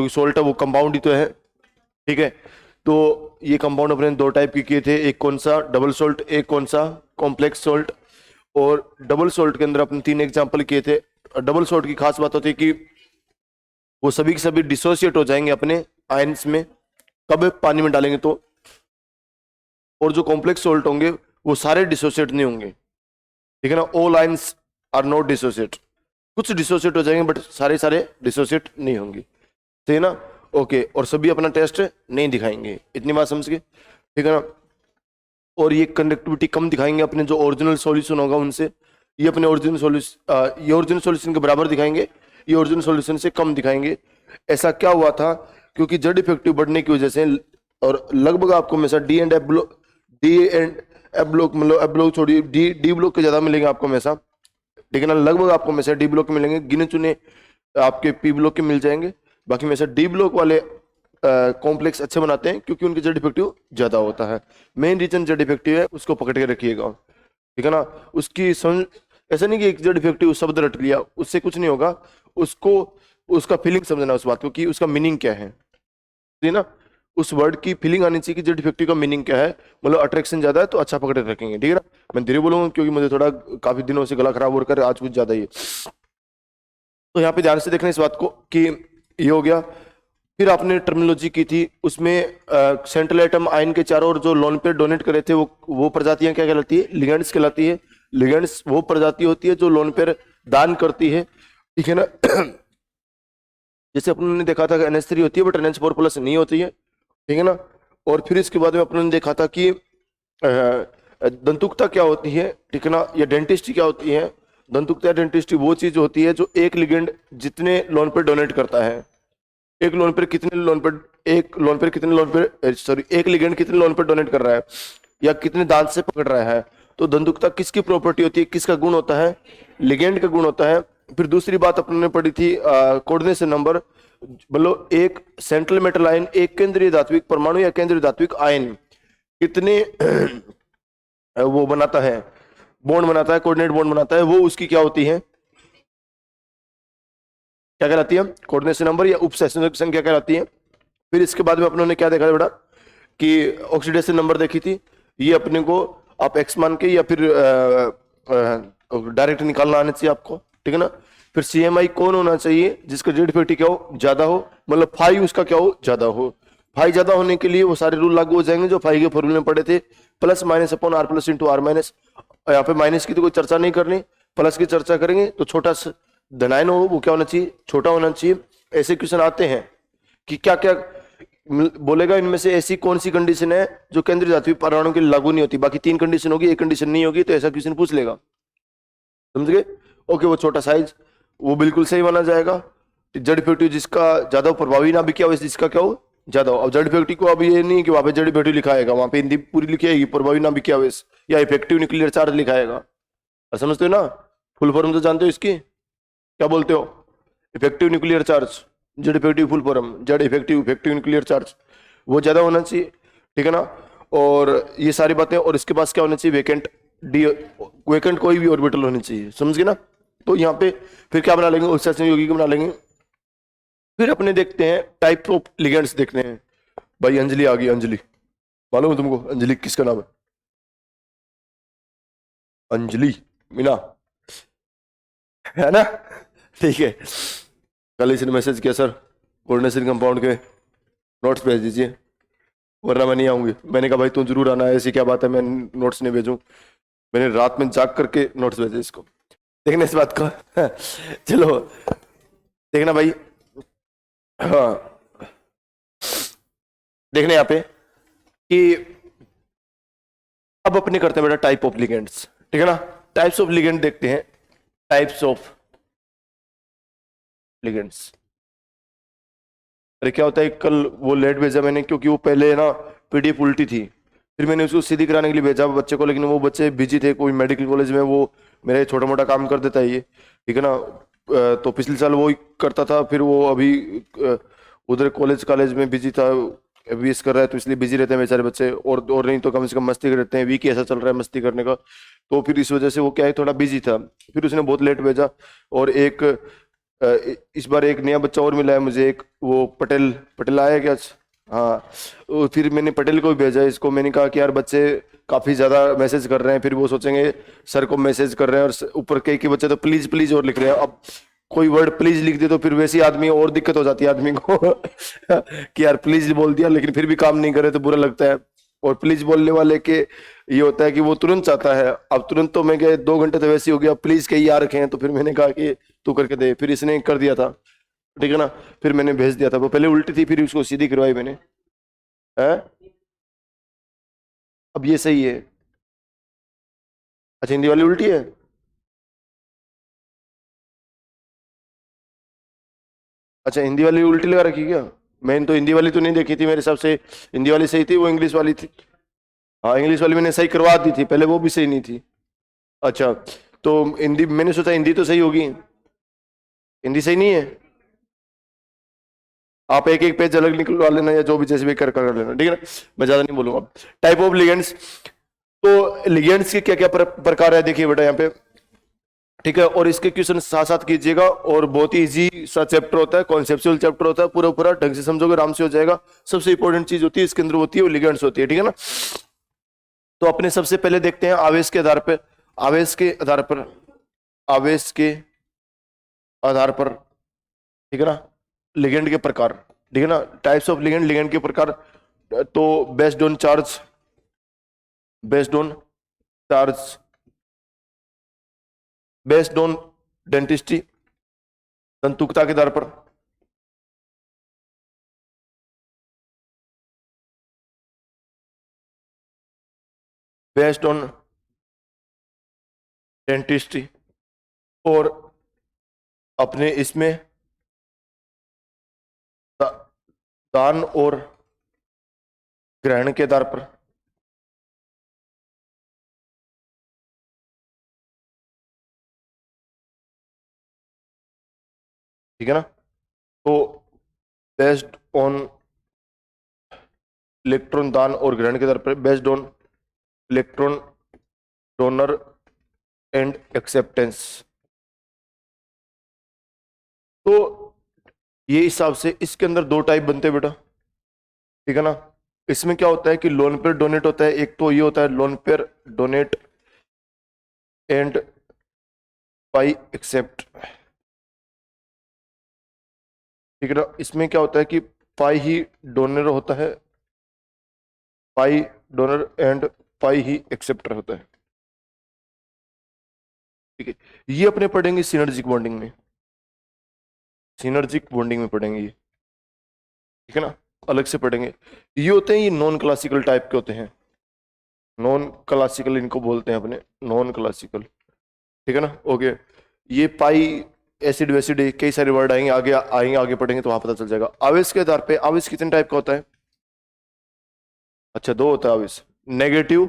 क्योंकि सोल्ट है वो कंपाउंड ही तो है, ठीक है। तो ये कंपाउंड अपने दो टाइप के किए थे, एक कौन सा डबल सोल्ट, एक कौन सा कॉम्प्लेक्स सोल्ट। और डबल सोल्ट के अंदर अपने 3 एग्जाम्पल किए थे। डबल सोल्ट की खास बात होती है कि वो सभी के सभी डिसोसिएट हो जाएंगे अपने आयंस में, कब पानी में डालेंगे तो। और जो कॉम्प्लेक्स सोल्ट होंगे वो सारे डिसोसिएट नहीं होंगे, ठीक है ना। All ions are not dissociate, कुछ डिसोसिएट हो जाएंगे बट सारे सारे डिसोसिएट नहीं होंगे, ठीक है ना। ओके, और सभी अपना टेस्ट नहीं दिखाएंगे, इतनी बात समझ गए, ठीक है ना। और ये कंडक्टिविटी कम दिखाएंगे अपने जो ओरिजिनल सॉल्यूशन होगा उनसे, ये अपने ओरिजिनल सॉल्यूशन, ये ओरिजिनल सॉल्यूशन के बराबर दिखाएंगे, ये ओरिजिनल सॉल्यूशन से कम दिखाएंगे। ऐसा क्या हुआ था, क्योंकि जेड इफेक्टिव बढ़ने की वजह से, और लगभग आपको हमेशा D and F block, D and F block, मतलब एफ ब्लॉक छोड़िए, डी ब्लॉक के ज्यादा मिलेंगे आपको हमेशा, ठीक है ना। लगभग आपको हमेशा डी ब्लॉक के मिलेंगे, गिने चुने आपके पी ब्लॉक के मिल जाएंगे। बाकी हमेशा डी ब्लॉक वाले कॉम्प्लेक्स अच्छे बनाते हैं क्योंकि उनके जेड इफेक्टिव ज्यादा होता है। मेन रीजन जेड इफेक्टिव है, उसको पकड़ के रखिएगा, ठीक है ना। उसकी ऐसा नहीं कि एक जेड इफेक्टिव शब्द रट लिया, उससे कुछ नहीं होगा। उसको उसका फीलिंग समझना उस बात को कि उसका मीनिंग क्या है, ठीक है ना। उस वर्ड की फीलिंग आनी चाहिए कि जेड इफेक्टिव का मीनिंग क्या है, मतलब अट्रैक्शन ज्यादा है तो अच्छा पकड़ के रखेंगे, ठीक है ना। मैं धीरे बोलूंगा क्योंकि मुझे थोड़ा काफी दिनों से गला खराब होकर आज कुछ ज्यादा ही है। तो यहाँ पे ध्यान से देखना इस बात को कि ये हो गया। फिर आपने टर्मिनोलॉजी की थी, उसमें सेंट्रल एटम आयन के चारों ओर जो लोन पेयर डोनेट करे थे वो प्रजातियां क्या कहलाती है, लिगेंड्स कहलाती है। लिगेंड्स वो प्रजाति होती है जो लोन पेयर दान करती है, ठीक है ना। जैसे अपन ने देखा था NH3 होती है बट NH4+ नहीं होती है, ठीक है ना। और फिर इसके बाद में अपन ने देखा था कि दंतुकता क्या होती है, ठीक है ना, या डेंटिस्ट्री क्या होती है। दंतुकता या डेंटिस्ट्री वो चीज होती है जो एक लिगेंड जितने लोन पेयर डोनेट करता है, एक लोन पर कितने लोन पर, एक लोन पर कितने लोन पर, सॉरी, एक लिगेंड कितने लोन पर डोनेट कर रहा है या कितने दांत से पकड़ रहा है। तो दंतुकता किसकी प्रॉपर्टी होती है, किसका गुण होता है, लिगेंड का गुण होता है। फिर दूसरी बात अपने पढ़ी थी कोऑर्डिनेशन नंबर, मतलब एक सेंट्रल मेटल आयन, एक केंद्रीय धात्विक परमाणु या केंद्रीय धात्विक आयन कितने वो बनाता है, बॉन्ड बनाता है, कोऑर्डिनेट बॉन्ड बनाता है, वो उसकी क्या होती है, क्या कहलाती है, कोऑर्डिनेशन नंबर या उपसंख्यक संख्या कहलाती है। फिर इसके बाद में अपनों ने क्या देखा था बेटा कि ऑक्सीडेशन नंबर देखी थी, ये अपने को आप एक्स मान के या फिर डायरेक्ट निकालना आना चाहिए आपको, ठीक है ना। फिर CMI कौन होना चाहिए जिसका जेड इफेक्टिव क्या हो, ज्यादा हो, मतलब फाई उसका क्या हो, ज्यादा हो। फाई ज्यादा होने के लिए वो सारे रूल लागू हो जाएंगे जो फाई के फॉर्मूले में पढ़े थे, plus minus upon R plus into R minus. यहाँ पे माइनस की तो कोई चर्चा नहीं करनी, प्लस की चर्चा करेंगे तो छोटा धनायन हो वो क्या होना चाहिए, छोटा होना चाहिए। ऐसे क्वेश्चन आते हैं कि क्या क्या बोलेगा इनमें से ऐसी कौन सी कंडीशन है जो केंद्रीय धात्विक परमाणु के लिए लागू नहीं होती, बाकी 3 कंडीशन होगी, एक कंडीशन नहीं होगी, तो ऐसा क्वेश्चन पूछ लेगा, समझ गए। ओके, वो छोटा साइज वो बिल्कुल सही माना जाएगा। जेड इफेक्टिव जिसका ज्यादा प्रभावी ना भी क्या हो, जिसका क्या हो ज्यादा हो। अब जेड इफेक्टिव को अब ये नहीं कि वहां पे जेड इफेक्टिव लिखाएगा, वहां पे हिंदी पूरी लिखी आएगी, प्रभावी ना भी क्या हो या इफेक्टिव न्यूक्लियर चार्ज लिखाएगा, समझते हो ना। फुल फॉर्म तो जानते हो इसकी, क्या बोलते हो, effective nuclear charge, Z effective full form, Z effective effective nuclear charge, वो ज्यादा होना चाहिए, ठीक है ना। और ये सारी बातें, और इसके पास क्या होना चाहिए, वेकेंट वेकेंट कोई भी ऑर्बिटल होनी चाहिए, समझ गए ना। तो यहाँ पे फिर क्या बना लेंगे, उत्सर्जन यौगिक बना लेंगे। फिर अपने देखते हैं टाइप ऑफ लिगेंड्स देखते हैं। भाई अंजलि आ गई, अंजलि मालूम है तुमको अंजलि किसका नाम है, अंजलि मीना, है ना, ठीक है। कल इसने मैसेज किया, सर कोऑर्डिनेशन कंपाउंड के नोट्स भेज दीजिए वरना मैं नहीं आऊंगी। मैंने कहा भाई तू जरूर आना है, ऐसी क्या बात है मैं नोट्स नहीं भेजूं। मैंने रात में जाग करके नोट्स भेजे इसको, देखना इस बात को। चलो देखना भाई, हाँ देखना यहाँ पे कि अब अपने करते हैं बेटा टाइप ऑफ लिगेंड्स, ठीक है ना। टाइप्स ऑफ लिगेंड देखते हैं, टाइप्स ऑफ लिगेंड्स। अरे क्या होता है, कल वो लेट भेजा मैंने क्योंकि वो पहले ना PDF उल्टी थी, फिर मैंने उसको सीधी कराने के लिए भेजा बच्चे को, लेकिन वो बच्चे बिजी थे कोई मेडिकल कॉलेज में, वो मेरा छोटा मोटा काम कर देता है ये, ठीक है ना। तो पिछले साल वो ही करता था, फिर वो अभी उधर कॉलेज में बिजी था, MBS कर रहा है तो इसलिए बिजी रहते हैं बेचारे बच्चे, और नहीं तो कम से कम मस्ती करते हैं, वीक ऐसा चल रहा है मस्ती करने का। तो फिर इस वजह से वो क्या है थोड़ा बिजी था, फिर उसने बहुत लेट भेजा। और एक इस बार एक नया बच्चा और मिला है मुझे, एक वो पटेल, पटेल आया क्या आज? हाँ, फिर मैंने पटेल को भी भेजा इसको, मैंने कहा कि यार बच्चे काफी ज्यादा मैसेज कर रहे हैं, फिर वो सोचेंगे सर को मैसेज कर रहे हैं, और ऊपर कई के बच्चे तो प्लीज प्लीज और लिख रहे हैं। अब कोई वर्ड प्लीज लिख दे तो फिर वैसे ही आदमी और दिक्कत हो जाती है आदमी को कि यार प्लीज बोल दिया लेकिन फिर भी काम नहीं करे तो बुरा लगता है। और प्लीज बोलने वाले के ये होता है कि वो तुरंत चाहता है, अब तुरंत तो मैं क्या 2 घंटे तो वैसे ही हो गया, प्लीज के ही आ रखे हैं, तो फिर मैंने कहा कि तू करके दे, फिर इसने कर दिया था, ठीक है ना, फिर मैंने भेज दिया था, वो पहले उल्टी थी फिर उसको सीधी करवाई मैंने। है, अब ये सही है। अच्छा, हिंदी वाली उल्टी है। अच्छा, हिंदी वाली उल्टी लगा रखी क्या? मैंने तो हिंदी वाली तो नहीं देखी थी, मेरे हिसाब से हिंदी वाली सही थी, वो इंग्लिश वाली थी। हाँ, इंग्लिश वाली मैंने सही करवा दी थी पहले, वो भी सही नहीं थी। अच्छा, तो हिंदी मैंने सोचा हिंदी तो सही होगी, हिंदी सही नहीं है। आप एक एक पेज अलग निकलवा लेना या जो भी जैसे भी कर लेना, ठीक है ना, मैं ज्यादा नहीं बोलूंगा। टाइप ऑफ लिगेंड्स, तो लिगेंड्स के क्या क्या प्रकार है देखिए बेटा यहाँ पे, ठीक है, और इसके क्वेश्चन साथ साथ कीजिएगा, और बहुत ही इजी सा चैप्टर होता है, कॉन्सेप्चुअल चैप्टर होता है, पूरा पूरा ढंग से समझोगे आराम से हो जाएगा। सबसे इंपॉर्टेंट चीज होती है इसके अंदर होती है वो लिगेंड्स होती है, ठीक है ना। तो अपने सबसे पहले देखते हैं आवेश के आधार पर, आवेश के आधार पर, आवेश के आधार पर, ठीक है ना, लिगेंड के प्रकार, ठीक है ना, टाइप्स ऑफ लिगेंड, लिगेंड के प्रकार। तो based on charge, based on charge, based on denticity, तंतुकता के आधार पर, बेस्ड ऑन डेंटिस्ट्री, और अपने इसमें दा- दान और ग्रहण के आधार पर, ठीक है ना। तो बेस्ड ऑन इलेक्ट्रॉन दान और ग्रहण के आधार पर, based on electron donor and acceptance. तो ये हिसाब से इसके अंदर दो टाइप बनते हैं बेटा, ठीक है ना। इसमें क्या होता है कि लोन पेयर डोनेट होता है, एक तो ये होता है lone pair donate and pi accept, ठीक है ना। इसमें क्या होता है कि पाई ही डोनर होता है, पाई डोनर एंड पाई ही एक्सेप्टर होता है, ठीक है। ये अपने पढ़ेंगे सिनर्जिक बॉन्डिंग में, सिनर्जिक बॉन्डिंग में पढ़ेंगे ये, ठीक है ना, अलग से पढ़ेंगे। ये होते हैं, ये नॉन क्लासिकल टाइप के होते हैं, नॉन क्लासिकल इनको बोलते हैं अपने, नॉन क्लासिकल, ठीक है ना। ओके, ये पाई एसिड वैसिड कई सारे वर्ड आएंगे, आगे आएंगे, आगे पढ़ेंगे तो वहां पता चल जाएगा। आवेश के आधार पे आवेश कितने टाइप का होता है? अच्छा, दो होता है आवेश, नेगेटिव,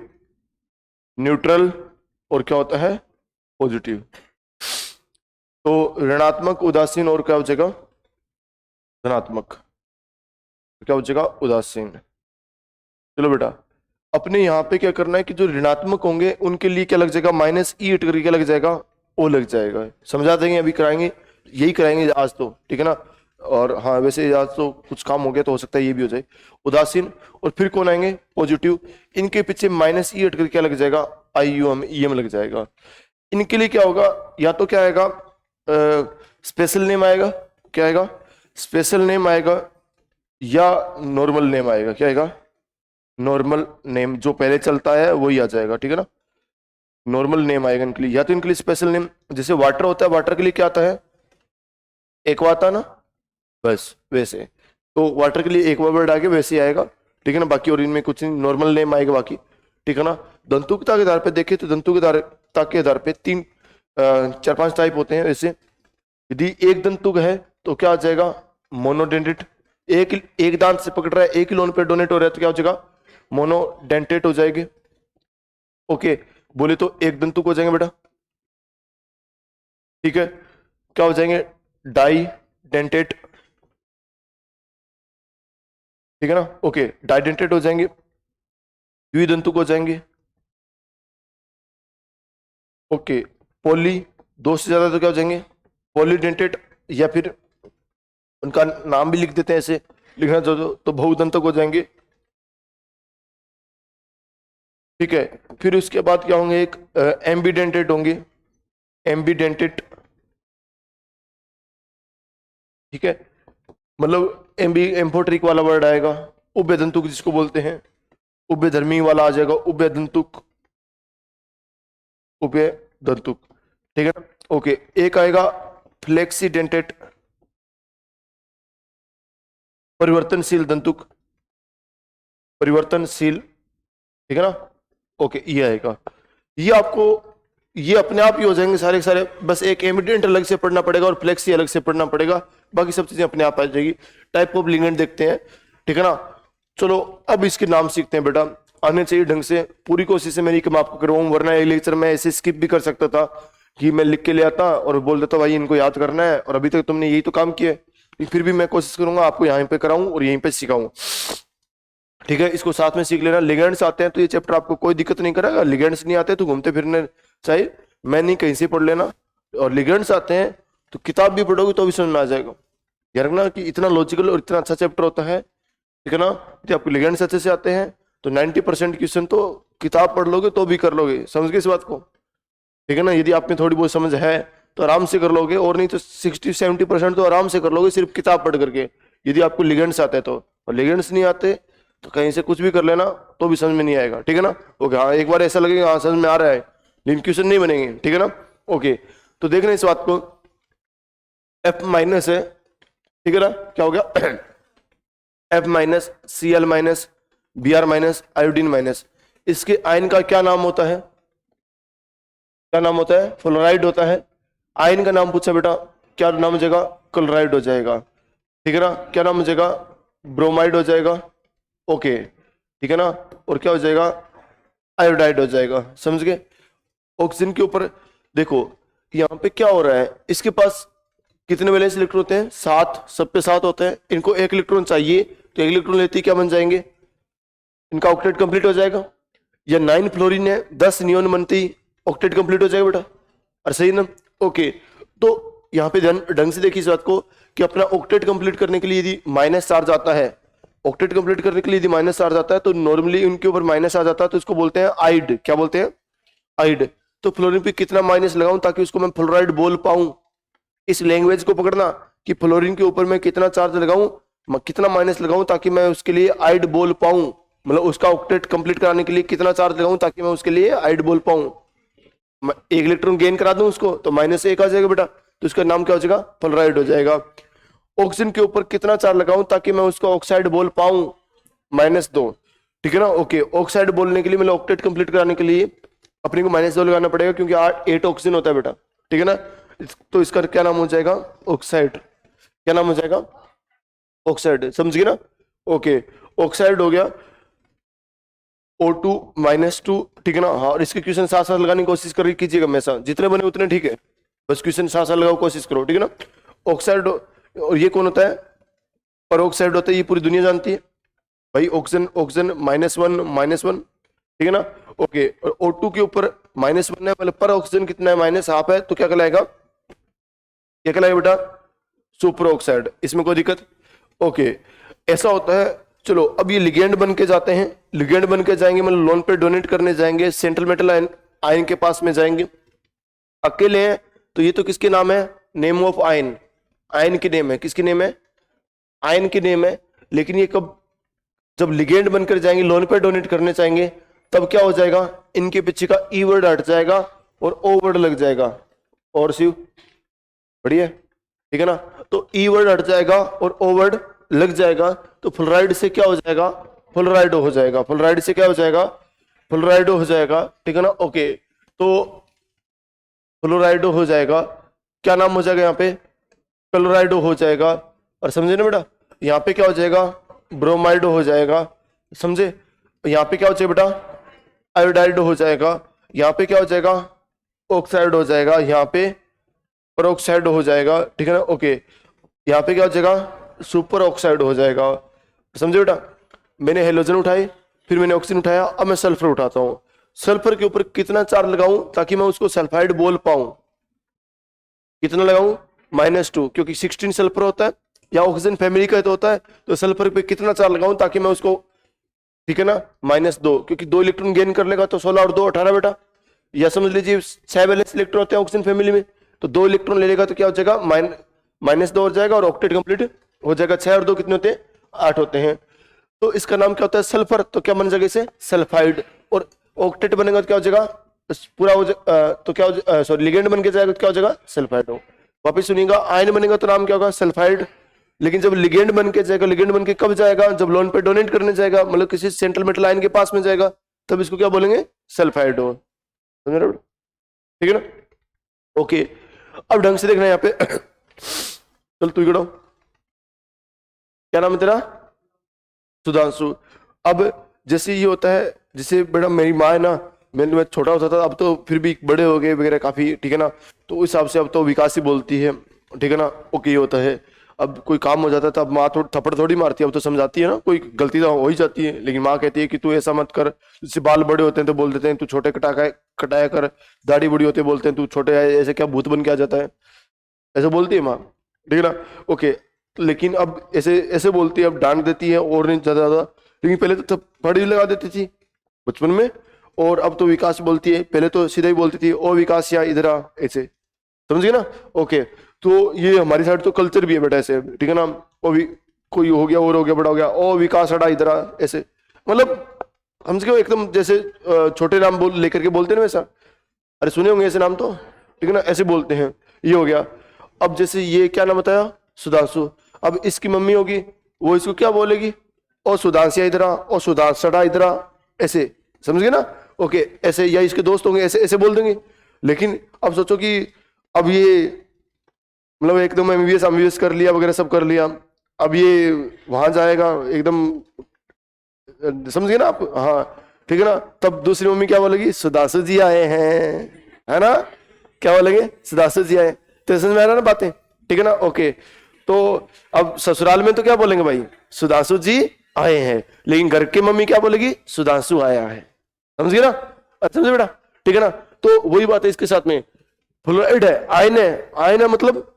न्यूट्रल, और क्या होता है, पॉजिटिव। तो ऋणात्मक, उदासीन, और क्या हो जाएगा, धनात्मक, क्या हो जाएगा, उदासीन। चलो बेटा, अपने यहाँ पे क्या करना है कि जो ऋणात्मक होंगे उनके लिए क्या लग जाएगा, माइनस ई हट करके क्या लग जाएगा, ओ लग जाएगा। समझा देंगे, अभी कराएंगे, यही कराएंगे आज तो, ठीक है ना। और हाँ, वैसे आज तो कुछ काम हो गया तो हो सकता है ये भी हो जाए, उदासीन। और फिर कौन आएंगे, पॉजिटिव, इनके पीछे माइनस ई हट करके क्या लग जाएगा, आई यू एम, ई एम लग जाएगा। इनके लिए क्या होगा, या तो क्या आएगा, स्पेशल नेम आएगा, क्या आएगा, स्पेशल नेम आएगा, या नॉर्मल नेम आएगा, क्या आएगा, नॉर्मल नेम, जो पहले चलता है वही आ जाएगा, ठीक है ना। नॉर्मल नेम आएगा इनके लिए, या तो इनके लिए स्पेशल नेम, जैसे वाटर होता है, वाटर के लिए क्या आता है, एक्वा आता है ना, बस वैसे। तो वाटर के लिए एक्वा वर्ड आगे वैसे ही आएगा, ठीक है ना। बाकी और इनमें कुछ नहीं, नॉर्मल नेम आएगा बाकी, ठीक है ना। दंतुकता के आधार पे देखें तो दंतुकता के आधार पे तीन, 4-5 टाइप होते हैं वैसे। यदि एक दंतुक है तो क्या आ जाएगा, मोनोडेंटेट, एक एक दांत से पकड़ रहा है, एक ही लोन पे डोनेट हो रहा है तो क्या हो जाएगा, मोनोडेंटेट हो जाएगी। ओके, बोले तो एक दंतुक हो जाएंगे बेटा, ठीक है। क्या हो जाएंगे, डाई डेंटेट, ठीक है ना। ओके, डाइडेंटेट हो जाएंगे, द्विदंतुक हो जाएंगे। ओके, पॉली, दो से ज्यादा तो क्या हो जाएंगे, पॉलीडेंटेट, या फिर उनका नाम भी लिख देते हैं, ऐसे लिखना चाहो तो बहुदंतक हो जाएंगे। ठीक है, फिर उसके बाद क्या होंगे, एक एम्बीडेंटेट होंगे, एम्बीडेंटेट। ठीक है, मतलब एम्फोट्रिक वाला वर्ड आएगा। उभयदंतुक जिसको बोलते हैं, उभयधर्मी वाला आ जाएगा, उभयदंतुक, उभयदंतुक। ठीक है ना, ओके। एक आएगा फ्लेक्सीडेंटेट, परिवर्तनशील दंतुक, परिवर्तनशील। ठीक है ना, ओके, ये आएगा। ये आपको, ये अपने आप ही हो जाएंगे सारे के सारे, बस एक एमिडेंट अलग से पढ़ना पड़ेगा और फ्लेक्सी अलग से पढ़ना पड़ेगा, बाकी सब चीजें अपने आप आ जाएगी। टाइप ऑफ लिगेंड देखते हैं, ठीक है ना। चलो अब इसके नाम सीखते हैं बेटा, आने चाहिए ढंग से। पूरी कोशिश है मेरी कि मैं आपको करवाऊं, वरना ये लेक्चर मैं ऐसे स्किप भी कर सकता था कि मैं लिख के ले आता और बोल देता भाई इनको याद करना है, और अभी तक तुमने यही तो काम किया है। फिर भी मैं कोशिश करूंगा आपको यहीं पे कराऊं और यहीं पे सिखाऊं। ठीक है, इसको साथ में सीख लेना। लिगेंड्स आते हैं तो ये चैप्टर आपको कोई दिक्कत नहीं करेगा, लिगेंड्स नहीं आते तो घूमते फिरने चाहिए, मैं नहीं कहीं से पढ़ लेना। और लिगेंड्स आते हैं तो किताब भी पढ़ोगे तो भी समझ में आ जाएगा। याद रखना कि इतना लॉजिकल और इतना अच्छा चैप्टर होता है, ठीक है ना। यदि आपको लिगेंड्स अच्छे से आते हैं तो 90% क्वेश्चन तो किताब पढ़ लोगे तो भी कर लोगे, समझ गए इस बात को, ठीक है ना। यदि आप में थोड़ी बहुत समझ है तो आराम से कर लोगे, और नहीं तो 60-70% तो आराम से कर लोगे सिर्फ किताब पढ़ करके, यदि आपको लिगेंड्स आते हैं तो। और लिगेंड्स नहीं आते तो कहीं से कुछ भी कर लेना तो भी समझ में नहीं आएगा, ठीक है ना। ओके, हाँ एक बार ऐसा लगेगा हाँ समझ में आ रहा है, लेकिन क्वेश्चन नहीं बनेंगे, ठीक है ना। ओके, तो देखना इस बात को, F माइनस है, ठीक है ना, क्या हो गया F minus, Cl minus, Br minus, iodine minus. इसके आयन का क्या नाम होता है, क्या नाम होता है, फ्लोराइड होता है। आयन का नाम पूछा बेटा, क्या नाम हो जाएगा, क्लोराइड हो जाएगा, ठीक है ना। क्या नाम हो जाएगा, ब्रोमाइड हो जाएगा, ओके, ठीक है ना। और क्या हो जाएगा, आयोडाइड हो जाएगा, समझ गए। ऑक्सीजन के ऊपर देखो यहाँ पे क्या हो रहा है, इसके पास कितने वैलेंस इलेक्ट्रॉन होते हैं, 7, सब पे 7 होते हैं। इनको 1 इलेक्ट्रॉन चाहिए तो 1 इलेक्ट्रॉन लेते ही क्या बन जाएंगे, इनका ऑक्टेट कंप्लीट हो जाएगा। या 9 फ्लोरीन है, 10 नियोन बनते ही ऑक्टेट कंप्लीट हो जाएगा बेटा, और सही ना। ओके, तो यहाँ पे ढंग से देखिए इस बात को कि अपना ऑक्टेट कंप्लीट करने के लिए यदि माइनस चार्ज आता है, ऑक्टेट कंप्लीट करने के लिए यदि माइनस चार्ज आता है तो नॉर्मली उनके ऊपर माइनस आ जाता है, तो इसको बोलते हैं आइड। क्या बोलते हैं, आइड। तो फ्लोरीन पे कितना माइनस लगाऊं ताकि उसको मैं फ्लोराइड बोल पाऊं, इस लैंग्वेज को पकड़ना कि फ्लोरीन के ऊपर मैं कितना चार्ज लगाऊं, कितना माइनस लगाऊं ताकि मैं उसके लिए आइड बोल पाऊं, मतलब उसका ऑक्टेट कंप्लीट कराने के लिए कितना चार्ज लगाऊं ताकि मैं उसके लिए आइड बोल पाऊं। 1 इलेक्ट्रॉन गेन करा दूं उसको तो -1 आ जाएगा बेटा, तो इसका नाम क्या हो जाएगा, फ्लोराइड हो जाएगा। ऑक्सीजन के ऊपर कितना चार्ज लगाऊं ताकि मैं उसको ऑक्साइड बोल पाऊं, -2, ठीक है ना। ओके, ऑक्साइड बोलने के लिए मतलब ऑक्टेट कंप्लीट कराने के लिए अपने को -2 लगाना पड़ेगा, क्योंकि 8 ऑक्सीजन होता है बेटा, ठीक है ना। तो इसका क्या नाम हो जाएगा, ऑक्साइड। क्या नाम हो जाएगा, ऑक्साइड, समझ गए ना। ओके, ऑक्साइड हो गया, O2 -2, ठीक है ना। हाँ, और इसके क्वेश्चन साथ साथ लगाने की कोशिश कर कीजिएगा हमेशा, जितने बने उतने ठीक है, बस क्वेश्चन साथ साथ लगाओ, कोशिश करो, ठीक है ना। ऑक्साइड, और ये कौन होता है, परऑक्साइड होता है, ये पूरी दुनिया जानती है भाई, ऑक्सीजन, ऑक्सीजन -1, ठीक है ना। ओके, और O2 के ऊपर -1 है, मतलब पर ऑक्सीजन कितना है, -1/2 है, तो क्या कहलाएगा, क्या कहलाएगा बेटा, सुपर ऑक्साइड। इसमें कोई दिक्कत, ओके, ऐसा होता है। चलो अब ये लिगेंड बन के जाते हैं, लिगेंड बन के जाएंगे मतलब लोन पे डोनेट करने जाएंगे, सेंट्रल मेटल आयन के पास में जाएंगे। अकेले हैं तो ये तो किसके नाम है, नेम ऑफ आयन, आयन की नेम है, किसकी नेम है, आयन की नेम है। लेकिन ये कब, जब लिगेंड बनकर जाएंगे लोन पे डोनेट करने चाहेंगे, तब क्या हो जाएगा, इनके पीछे का ई वर्ड हट जाएगा और ओ वर्ड लग जाएगा, और शिव बढ़िया, ठीक है ना। तो ई वर्ड हट जाएगा और ओ वर्ड लग जाएगा, तो फ्लोराइड से क्या हो जाएगा, फ्लोराइडो हो जाएगा, फ्लोराइड से क्या हो जाएगा, फ्लोराइडो हो जाएगा, ठीक है ना। ओके, तो फ्लोराइडो हो जाएगा, क्या नाम हो जाएगा यहाँ पे, क्लोराइडो हो जाएगा, और समझे ना बेटा, यहाँ पे क्या हो जाएगा, ब्रोमाइडो हो जाएगा, समझे। यहाँ पे क्या हो जाएगा बेटा, आयोडाइडो हो जाएगा, यहाँ पे क्या हो जाएगा, ऑक्साइड हो जाएगा, यहाँ पे परऑक्साइड हो जाएगा, ठीक है ना। ओके, यहाँ पे क्या हो जाएगा, सुपर ऑक्साइड हो जाएगा, समझे बेटा। मैंने हेलोजन उठाए, फिर मैंने ऑक्सीजन उठाया, अब मैं सल्फर उठाता हूं। सल्फर के ऊपर कितना चार्ज लगाऊं ताकि मैं उसको सल्फाइड बोल पाऊं, कितना लगाऊं, -2, क्योंकि 16 सल्फर होता है या ऑक्सीजन फैमिली का तो होता है, तो सल्फर पे कितना चार्ज लगाऊं ताकि मैं उसको, ठीक है ना, -2, क्योंकि 2 इलेक्ट्रॉन गेन कर लेगा तो 16 और 2 18 बेटा, या समझ लीजिए 6 वैलेंस इलेक्ट्रॉन होते हैं ऑक्सीजन फैमिली में, तो 2 इलेक्ट्रॉन ले लेगा तो क्या हो जाएगा, -2 हो जाएगा और ऑक्टेट कंप्लीट हो जाएगा। 6 और 2 कितने होते हैं, 8 होते हैं। तो इसका नाम क्या होता है, सल्फर, तो क्या बन जाएगा इसे, सल्फाइड। और ऑक्टेट बनेगा तो क्या हो जाएगा, पूरा हो जाएगा, तो क्या हो, सॉरी लिगेंड बन के जाएगा तो क्या हो जाएगा, सल्फाइड हो। वापिस सुनिएगा, आयन बनेगा तो नाम क्या होगा, सल्फाइड। लेकिन जब लिगेंड बन के जाएगा, लिगेंड बन के कब जाएगा, जब लोन पे डोनेट करने जाएगा, मतलब किसी सेंट्रल मेटल आयन के पास में जाएगा, तब इसको क्या बोलेंगे, सल्फाइड हो। समझ रहे हो, ठीक है ना, ओके। अब ढंग से देखना यहाँ पे चल तू इकड़ो, क्या नाम है तेरा, सुधांशु। अब जैसे ये होता है, जैसे बेटा मेरी माँ है ना, मैं छोटा होता था, अब तो फिर भी बड़े हो गए वगैरह काफी, ठीक है ना, तो उस हिसाब से अब तो विकास ही बोलती है, ठीक है ना, ओके ये होता है। अब कोई काम हो जाता है तो अब माँ थप्पड़ थोड़ी मारती है, अब तो समझाती है ना, कोई गलती तो हो ही जाती है, लेकिन माँ कहती है कि तू ऐसा मत कर। जैसे बाल बड़े होते हैं तो बोल देते हैं तू छोटे कटाया कर, दाढ़ी बड़ी होती है बोलते हैं तू छोटे ऐसे क्या भूत बन के आ जाता है, ऐसे बोलती है माँ, ठीक है ना, ओके। लेकिन अब ऐसे ऐसे बोलती है, अब डांट देती है और नहीं ज्यादा ज्यादा, लेकिन पहले तो थप्पड़ ही लगा देती थी बचपन में। और अब तो विकास बोलती है, पहले तो सीधा ही बोलती थी ओ विकास या इधर आ, ऐसे, समझ गए ना, ओके। तो ये हमारी साइड तो कल्चर भी है बेटा ऐसे, ठीक है ना, ओ भी कोई हो गया और हो गया बड़ा हो गया, ओ विकास हटा इधर आ, ऐसे, मतलब समझ गए एकदम जैसे छोटे नाम बोल लेकर के बोलते हैं ना वैसा, अरे सुने होंगे ऐसे नाम तो, ठीक है ना, ऐसे बोलते हैं, ये हो गया। अब जैसे ये क्या नाम बताया, सुधांशु, अब इसकी मम्मी होगी वो इसको क्या बोलेगी, ओ सुधांशिया इधर आ, ओ सुधांशड़ा इधर आ, ऐसे, समझ गए ना, ओके ऐसे, या इसके दोस्त होंगे ऐसे ऐसे बोल देंगे। लेकिन अब सोचो कि अब ये मतलब एकदम एमबीबीएस कर लिया वगैरह सब कर लिया, अब ये वहां जाएगा एकदम, समझ गए ना आप, हाँ ठीक है ना, तब दूसरी मम्मी क्या बोलेगी, सुधांशु जी आए हैं, है ना, क्या बोलेंगे, सुधांशु जी आए, तो समझ में आ रहा ना बातें, ठीक है ना, ओके। तो अब ससुराल में तो क्या बोलेंगे भाई, सुधांशु जी आए हैं, लेकिन घर की मम्मी क्या बोलेगी, सुधांशु आया है, समझ गए ना, अच्छा समझे बेटा, ठीक है ना। तो वही बात है इसके साथ में, फ्लोराइड है, आयन है, आयन है मतलब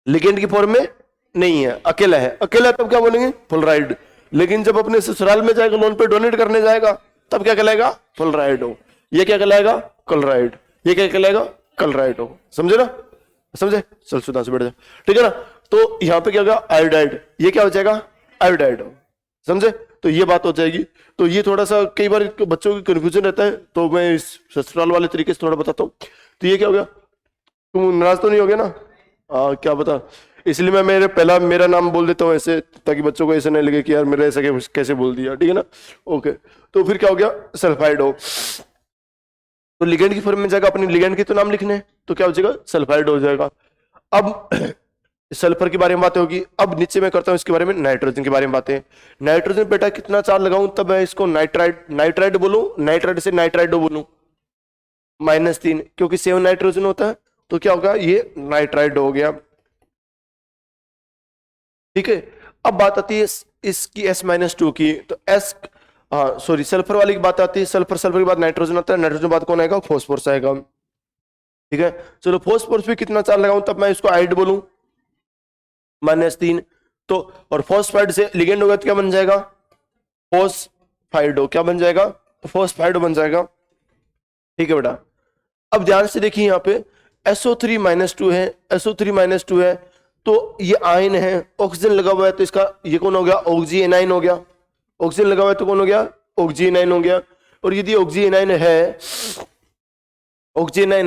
लिगेंड की फॉर्म में नहीं है, अकेला है, अकेला तब क्या बोलेंगे, फ्लोराइड। लेकिन जब अपने ससुराल में जाएगा, लोन पे डोनेट करने जाएगा, तब क्या कहलाएगा, फ्लोराइड हो। ये क्या कहलाएगा, क्लोराइड। ये क्या कहलाएगा, क्लोराइड हो, समझे ना, समझे, चल सुधा से बैठ जा, ठीक है ना। तो यहाँ पे क्या होगा, आयोडाइड, ये क्या हो जाएगा, आयोडाइड हो, समझे, तो ये बात हो जाएगी। तो ये थोड़ा सा कई बार बच्चों की कंफ्यूजन रहता है, तो मैं इस ससुराल वाले तरीके से थोड़ा बताता हूँ। तो ये क्या हो गया, तुम नाराज तो नहीं हो गया ना, क्या बता, इसलिए मैं मेरा नाम बोल देता हूँ ऐसे, ताकि बच्चों को ऐसे नहीं लगे कि यार मेरे ऐसे कैसे बोल दिया, ठीक है ना, ओके। तो फिर क्या हो गया, सल्फाइड हो, तो लिगेंड की फॉर्म में जाएगा, अपने लिगेंड के तो नाम लिखने, तो क्या हो जाएगा, सल्फाइड हो जाएगा। अब सल्फर के बारे में बातें होगी। अब नीचे मैं करता हूं इसके बारे में, नाइट्रोजन के बारे में बातें। नाइट्रोजन बेटा कितना चार्ज लगाऊं तब मैं इसको नाइट्राइड बोलूं, नाइट्राइड से नाइट्राइडो बोलूं, -3, क्योंकि 7 नाइट्रोजन होता है, तो क्या होगा, ये नाइट्राइड हो गया, ठीक है। अब बात आती है इसकी S-2 की, तो S, हाँ सॉरी, सल्फर वाली की बात आती है, सल्फर के बाद नाइट्रोजन आता है, नाइट्रोजन बाद कौन आएगा, फॉस्फोरस आएगा, ठीक है। चलो फॉस्फोरस पे कितना चार्ज लगाऊं तब मैं इसको आइड बोलूं, -3। तो और फॉस्फाइड से लिगेंड होगा तो क्या बन जाएगा, फॉस्फाइडो, क्या बन जाएगा, फॉस्फाइडो बन जाएगा, ठीक है बेटा। अब ध्यान से देखिए यहाँ पे SO3-2 है, SO3-2 है, तो ये आयन है, ऑक्सीजन लगा हुआ है, तो इसका ये कौन हो गया, ऑक्सीएनाइन हो गया, ऑक्सीजन लगा हुआ है तो कौन हो गया, ऑक्सीएनाइन हो गया। और यदि ऑक्सीएनाइन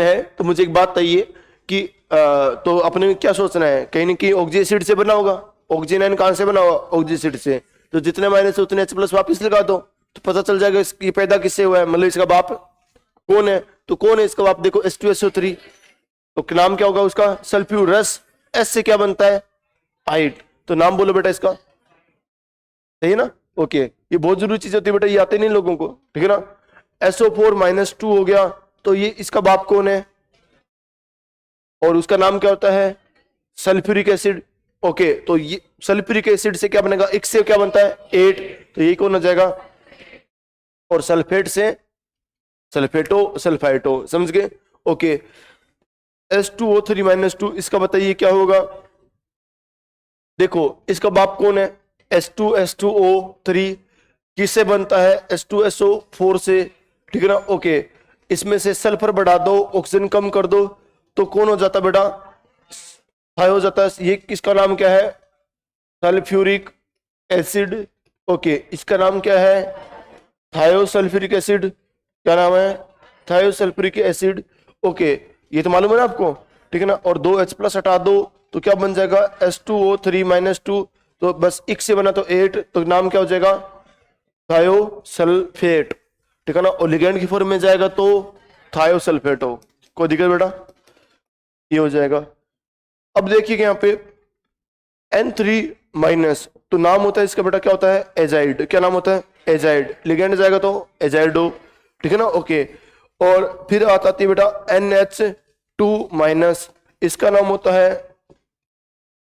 है तो मुझे एक बात चाहिए कि तो अपने क्या सोचना है, कहीं ना कहीं ऑक्सी एसिड से बना होगा, ऑक्सीएनाइन कहां से बना होगा, ऑक्सी एसिड से, तो जितने माइनस उतने H+ वापस लगा दो, तो पता चल जाएगा ये पैदा किससे हुआ है, मतलब इसका बाप कौन है, तो कौन है इसका बाप, देखो H2SO3, तो नाम क्या होगा उसका, सल्फ्यूरस, S से क्या बनता है, आइट, तो नाम बोलो बेटा इसका, सही है ना, ओके। ये बहुत जरूरी चीज होती है बेटा, ये आते नहीं लोगों को, ठीक है ना। SO4-2 हो गया, तो ये इसका बाप कौन है, और उसका नाम क्या होता है, सल्फ्यूरिक एसिड, ओके। तो ये सल्फ्यूरिक एसिड से क्या बनेगा, एक से क्या बनता है, 8, तो ये कौन हो जाएगा, और सल्फेट से सल्फेटो, सल्फाइटो, समझ गए, ओके। H2O3 माइनस 2, इसका बताइए क्या होगा। देखो इसका बाप कौन है, H2O3 किससे बनता है, H2SO4 से, ठीक है ना। ओके, इसमें से सल्फर बढ़ा दो, ऑक्सीजन कम कर दो, तो कौन हो जाता बेटा, थाई हो जाता है। ये किसका नाम क्या है, सल्फ्यूरिक एसिड। ओके, इसका नाम क्या है, थायोसल्फ्यूरिक एसिड। क्या नाम है, थायोसल्फ्यूरिक एसिड। ओके, ये तो मालूम है ना आपको, ठीक है ना। और 2H+ हटा दो तो क्या बन जाएगा, H2O3 माइनस 2, तो बस एक से बना तो 8, तो नाम क्या हो जाएगा, थायोसल्फेट, ठीक है ना। और लिगेंड की फॉर्म में जाएगा तो थायोसल्फेट हो, कोई दिक्कत बेटा, ये हो जाएगा। अब देखिए यहाँ पे N3 माइनस, तो नाम होता है इसका बेटा क्या होता है, एजाइड। क्या नाम होता है, एजाइड। लिगेंड जाएगा तो एजाइडो, ठीक है ना। ओके, और फिर आता है बेटा NH2 माइनस, इसका नाम होता है,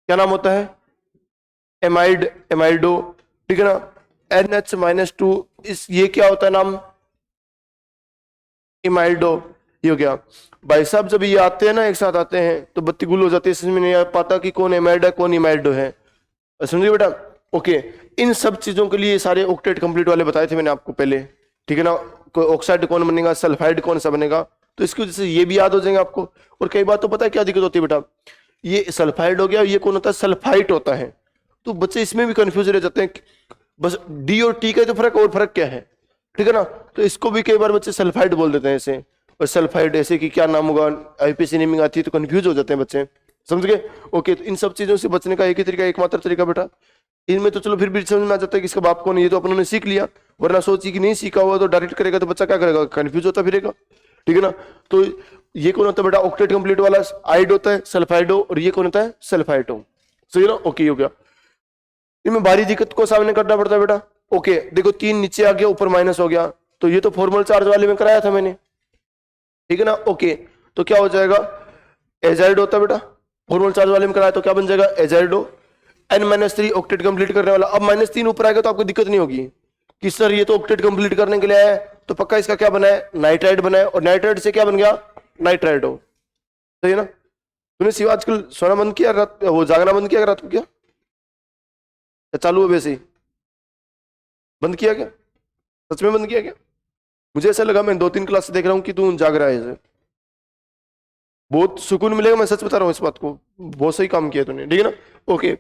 क्या नाम होता है, एमाइड, एमाइडो, ठीक है ना। NH-2, इस ये क्या होता है नाम, इमाइडो। ये हो गया भाई साहब। जब ये आते हैं ना, एक साथ आते हैं तो बत्ती गुल हो जाती है, समझ में नहीं आ पाता कि कौन एमाइड है कौन इमाइडो है, समझिए बेटा। ओके, इन सब चीजों के लिए सारे ऑक्टेट कंप्लीट वाले बताए थे मैंने आपको पहले, ठीक है ना। कोई ऑक्साइड कौन बनेगा, सल्फाइड कौन सा बनेगा, तो इसकी वजह से ये भी याद हो जाएंगे आपको। और कई बार तो पता है क्या दिक्कत होती है बेटा, ये सल्फाइड हो गया, ये कौन होता है, सल्फाइट होता है, तो बच्चे इसमें भी कंफ्यूज रह जाते हैं, बस डी और टी का तो फर्क, और फर्क क्या है, ठीक है ना। तो इसको भी कई बार बच्चे सल्फाइड बोल देते हैं ऐसे, और सल्फाइड ऐसे कि क्या नाम होगा, आईपीसी नेमिंग आती है तो कंफ्यूज हो जाते हैं बच्चे, समझ गए। ओके, तो इन सब चीजों से बचने का एक ही तरीका, एकमात्र तरीका बेटा, इनमें तो चलो फिर भी समझ में आ जाता है कि इसका बाप कौन है, ये तो अपनों ने सीख लिया, वरना सोची कि नहीं सीखा हुआ तो डायरेक्ट करेगा तो बच्चा क्या करेगा, कंफ्यूज होता फिरेगा, ठीक है ना। तो ये कौन होता है बेटा, ऑक्टेट कंप्लीट वाला आइड होता है, सल्फाइडो, और ये कौन होता है, सल्फाइटो, सही ना। ओके, हो गया। इनमें भारी दिक्कत को सामने करना पड़ता है बेटा। ओके, देखो 3 नीचे आ गया, ऊपर माइनस हो गया, तो ये तो फॉर्मल चार्ज वाले में कराया था मैंने, ठीक है ना। ओके, तो क्या हो जाएगा, एजाइड होता है बेटा, फॉर्मल चार्ज वाले में कराया तो क्या बन जाएगा, एजाइडो। N-3 ऑक्टेट कंप्लीट करने वाला, अब -3 ऊपर आएगा तो आपको दिक्कत नहीं होगी कि सर ये तो ऑक्टेट कंप्लीट करने के लिए आया है, तो पक्का इसका क्या बना है, नाइट्राइड बना है, और नाइट्राइड से क्या बन गया, नाइट्राइड हो, सही है ना। तूने शिव आजकल सोना बंद किया, रात वो जागना बंद किया रात को, क्या चालू है वैसे ही, बंद किया क्या, सच में बंद किया क्या। मुझे ऐसा लगा, मैं 2-3 क्लास से देख रहा हूँ कि तू जाग रहा है ऐसे, बहुत सुकून मिलेगा, मैं सच बता रहा हूँ इस बात को, बहुत सही काम किया तूने, ठीक है ना। ओके,